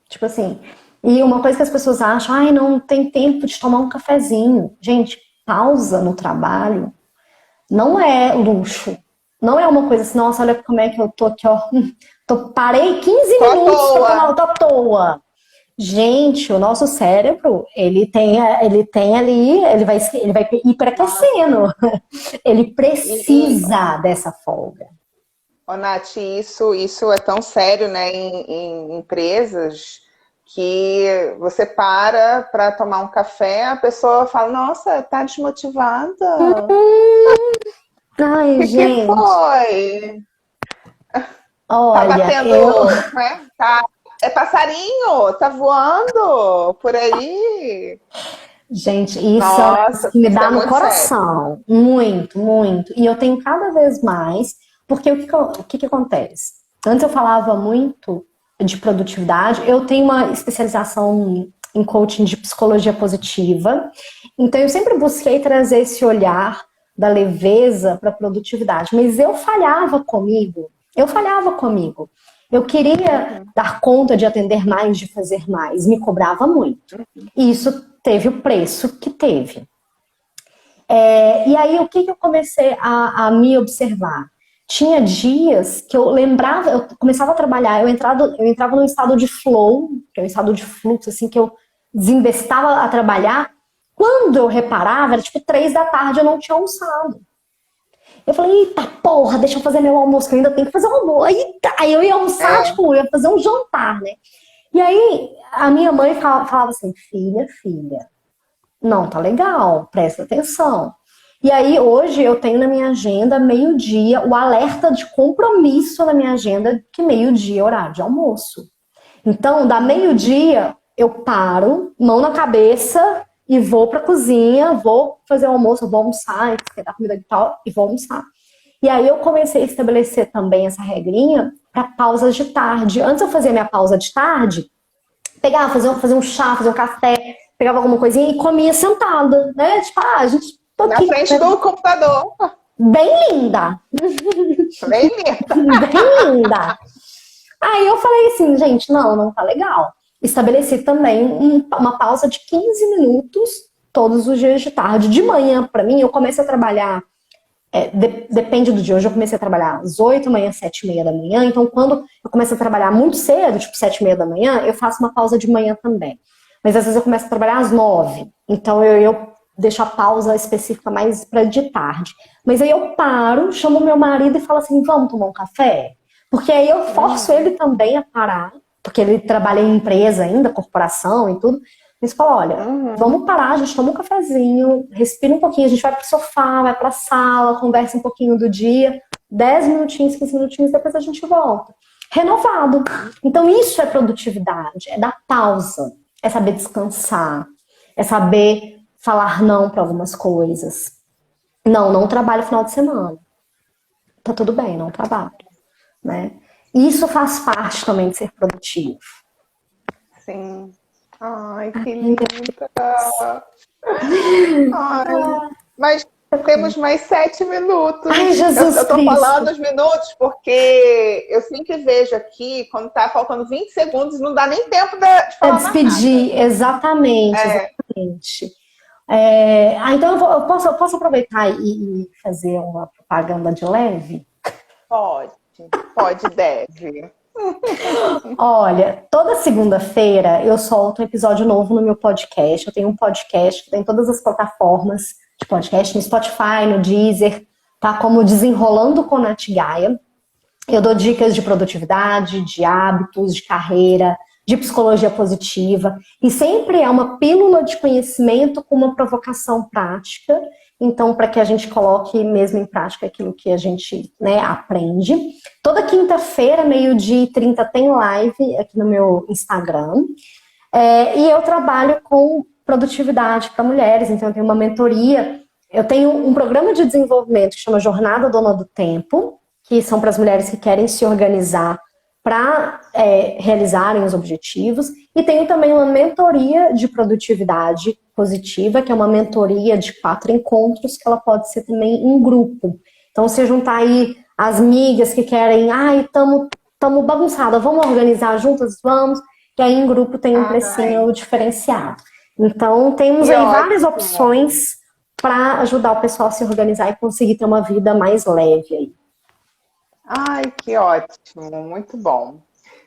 tipo assim, e uma coisa que as pessoas acham, não tem tempo de tomar um cafezinho. Gente, pausa no trabalho não é luxo. Não é uma coisa assim, nossa, olha como é que eu tô aqui, ó. Parei 15 minutos pra tomar, tô à toa. Gente, o nosso cérebro, ele tem ali, ele vai hiperakecendo. Ele precisa dessa folga. Ô, Nath, isso é tão sério, né, em empresas que você para tomar um café, a pessoa fala, nossa, tá desmotivada. Ai, O que gente, foi? Tá olha, batendo, né? É passarinho? Tá voando por aí? gente, isso é um negócio Nossa, que me isso é dá no muito sério. coração, muito, muito. E eu tenho cada vez mais, porque o que acontece? Antes eu falava muito de produtividade, eu tenho uma especialização em coaching de psicologia positiva, então eu sempre busquei trazer esse olhar da leveza para a produtividade, mas eu falhava comigo. Eu queria Uhum. dar conta de atender mais, de fazer mais, me cobrava muito. E isso teve o preço que teve. E aí, o que eu comecei a me observar? Tinha dias que eu lembrava, eu começava a trabalhar, eu entrava num estado de flow, que é um estado de fluxo, assim, que eu desembestava a trabalhar. Quando eu reparava, era tipo 3 da tarde, eu não tinha almoçado. Eu falei, eita porra, deixa eu fazer meu almoço, que eu ainda tenho que fazer o almoço. Aí eu ia almoçar, É. tipo, eu ia fazer um jantar, né? E aí a minha mãe falava assim, filha, não, tá legal, presta atenção. E aí hoje eu tenho na minha agenda, meio-dia, o alerta de compromisso na minha agenda, que meio-dia é horário de almoço. Então, da meio-dia, eu paro, mão na cabeça, e vou pra cozinha, vou fazer o almoço, vou almoçar, esquentar comida e tal, e vou almoçar. E aí eu comecei a estabelecer também essa regrinha para pausas de tarde. Antes eu fazia minha pausa de tarde, pegava, fazia um chá, fazia um café, pegava alguma coisinha e comia sentada, né? Tipo, a gente tô Na aqui, frente né? do computador. Bem linda, Bem linda. bem linda. Aí eu falei assim, gente, não tá legal. Estabeleci também uma pausa de 15 minutos todos os dias de tarde. De manhã, para mim, eu comecei a trabalhar, depende do dia. Hoje eu comecei a trabalhar às 8 da manhã, 7h30 da manhã. Então, quando eu começo a trabalhar muito cedo, tipo 7h30 da manhã, eu faço uma pausa de manhã também. Mas às vezes eu começo a trabalhar às 9. Então, eu deixo a pausa específica mais para de tarde. Mas aí eu paro, chamo meu marido e falo assim, vamos tomar um café? Porque aí eu forço ele também a parar, porque ele trabalha em empresa ainda, corporação e tudo. Eles falam, olha, Uhum. vamos parar, a gente toma um cafezinho, respira um pouquinho, a gente vai pro sofá, vai pra sala, conversa um pouquinho do dia, 10 minutinhos, 15 minutinhos, depois a gente volta. Renovado. Então isso é produtividade, é dar pausa, é saber descansar, é saber falar não para algumas coisas. Não trabalho final de semana. Tá tudo bem, não trabalho, né? Isso faz parte também de ser produtivo. Sim. Ai, que linda. Ai, mas temos mais 7 minutos. Ai, Eu Jesus tô falando Cristo. os minutos porque eu sempre vejo aqui, quando tá faltando 20 segundos, não dá nem tempo de É falar mais nada. despedir, exatamente, É, exatamente. Então eu posso aproveitar e fazer uma propaganda de leve? pode, pode, deve. Olha, toda segunda-feira eu solto um episódio novo no meu podcast. Eu tenho um podcast que tem todas as plataformas de podcast, no Spotify, no Deezer, tá? Como Desenrolando com Nath Gaia. Eu dou dicas de produtividade, de hábitos, de carreira, de psicologia positiva. E sempre é uma pílula de conhecimento com uma provocação prática. Então, para que a gente coloque mesmo em prática aquilo que a gente, né, aprende. Toda quinta-feira, 12h30, tem live aqui no meu Instagram. E eu trabalho com produtividade para mulheres. Então, eu tenho uma mentoria. Eu tenho um programa de desenvolvimento que chama Jornada Dona do Tempo, que são para as mulheres que querem se organizar para realizarem os objetivos. E tenho também uma mentoria de produtividade positiva, que é uma mentoria de 4 encontros, que ela pode ser também em grupo. Então, você juntar aí as amigas que querem, ai, tamo bagunçada, vamos organizar juntas? Vamos. E aí em grupo tem um Ai, precinho diferenciado. Então, temos que aí várias ótimo. opções para ajudar o pessoal a se organizar e conseguir ter uma vida mais leve aí. Ai, que ótimo. Muito bom.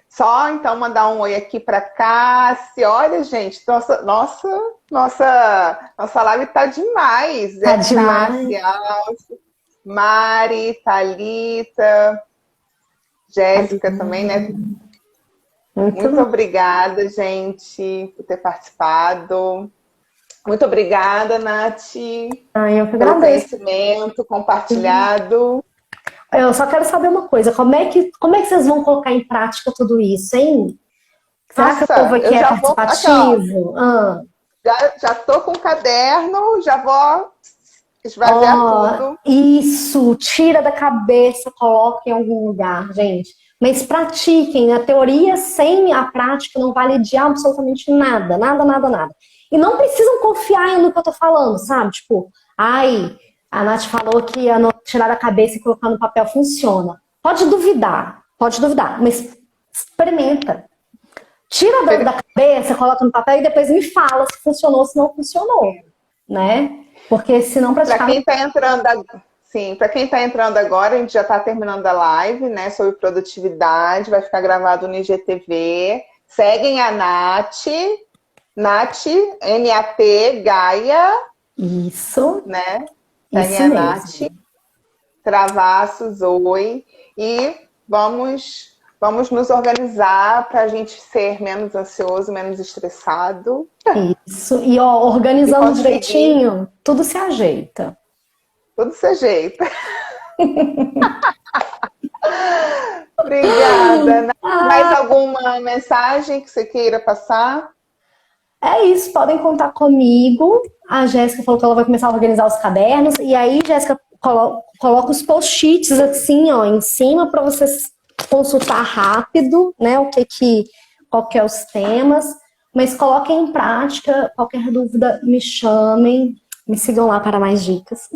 Só então mandar um oi aqui para Cássia. Olha, gente, nossa live tá demais. Tá É demais. Cássia, Mari, Thalita, Jéssica também, né? Muito obrigada, gente, por ter participado. Muito obrigada, Nath, Eu que pelo agradeço. conhecimento compartilhado. Eu só quero saber uma coisa, como é que vocês vão colocar em prática tudo isso, hein? Será que o povo Nossa, aqui eu é já vou aqui, ó, participativo? já tô com o caderno, já vou esvaziar tudo. Isso, tira da cabeça, coloca em algum lugar, gente. Mas pratiquem, a teoria sem a prática não vale de absolutamente nada, nada, nada, nada. E não precisam confiar no que eu tô falando, sabe? Tipo, ai, a Nath falou que tirar da cabeça e colocar no papel funciona. Pode duvidar, mas experimenta. Tira da cabeça, coloca no papel e depois me fala se funcionou ou se não funcionou, né? Porque se não praticar... Para quem está entrando, sim, para quem está entrando agora, a gente já está terminando a live, né, sobre produtividade, vai ficar gravado no IGTV. Seguem a Nath, N-A-T, Gaia. Isso. Né? Isso Seguem a mesmo. Nath, Travassos, oi. E vamos nos organizar para a gente ser menos ansioso, menos estressado. Isso. E ó, organizando direitinho, tudo se ajeita. Tudo se ajeita. Obrigada. Mais alguma mensagem que você queira passar? É isso, podem contar comigo. A Jéssica falou que ela vai começar a organizar os cadernos. E aí, Jéssica, coloca os post-its assim, ó, em cima para vocês consultar rápido, né? Qual que é os temas. Mas coloquem em prática. Qualquer dúvida, me chamem. Me sigam lá para mais dicas.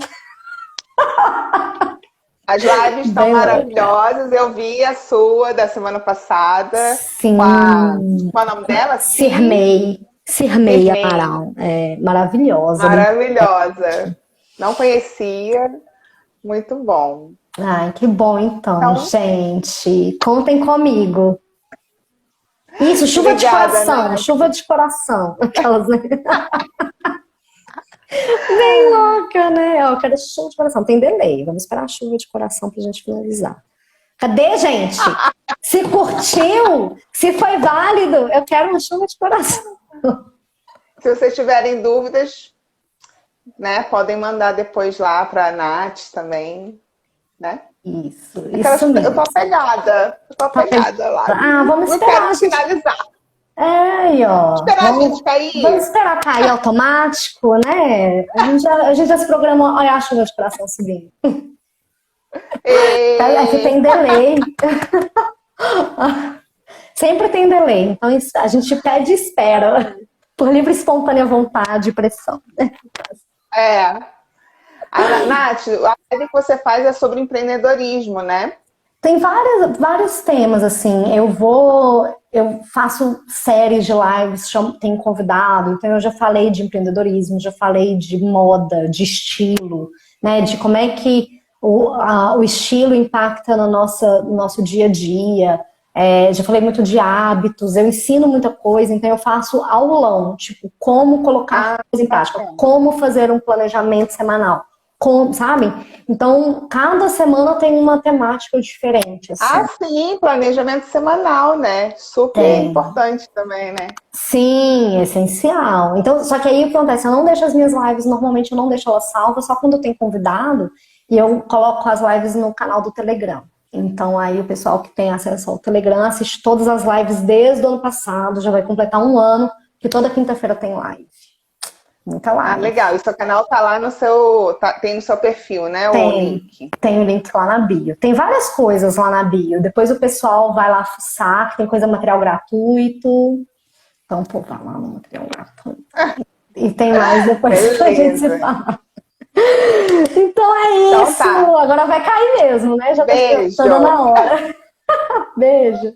As lives estão maravilhosas. Eu vi a sua da semana passada. Sim. Qual é o nome dela? Cirmei Amaral. É maravilhosa. Maravilhosa. Não conhecia. Muito bom. Ai, que bom então, gente. Contem comigo. Isso, chuva Obrigada, de coração. Nath. Chuva de coração. Aquelas, né? Bem louca, né? Eu quero chuva de coração. Tem delay. Vamos esperar a chuva de coração pra gente finalizar. Cadê, gente? Se curtiu? Se foi válido? Eu quero uma chuva de coração. Se vocês tiverem dúvidas, né, podem mandar depois lá para a Nath também, né? Isso mesmo. Eu tô apegada lá. Vamos esperar. Não quero finalizar. Ó. Esperar a gente cair. Vamos esperar cair automático, né? A gente já se programou. Olha a chuva de coração subindo. Aqui tem delay. Sempre tem delay. Então a gente pede e espera. Por livre e espontânea vontade e pressão. Nath, a live que você faz é sobre empreendedorismo, né? Tem vários temas, assim. Eu faço séries de lives, tenho convidado, então eu já falei de empreendedorismo, já falei de moda, de estilo, né? De como é que o estilo impacta no nosso dia a dia. Já falei muito de hábitos, eu ensino muita coisa, então eu faço aulão, tipo, como colocar coisa em prática, como fazer um planejamento semanal, sabe? Então, cada semana tem uma temática diferente. Assim. Sim, planejamento semanal, né? Super importante também, né? Sim, essencial. Então, só que aí o que acontece? Eu não deixo as minhas lives, normalmente eu não deixo elas salvas, só quando tem convidado, e eu coloco as lives no canal do Telegram. Então aí o pessoal que tem acesso ao Telegram assiste todas as lives desde o ano passado, já vai completar um ano, que toda quinta-feira tem live. Muita live. Legal. E seu canal tá lá no seu... tem no seu perfil, né? O link. Tem o link lá na bio. Tem várias coisas lá na bio. Depois o pessoal vai lá fuçar, que tem material gratuito. Então, vai lá no material gratuito. E tem mais depois pra gente se falar. Então é isso. Tá. Agora vai cair mesmo, né? Já Beijo. Tá dando a hora. Beijo.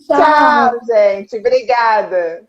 Tchau, gente. Obrigada.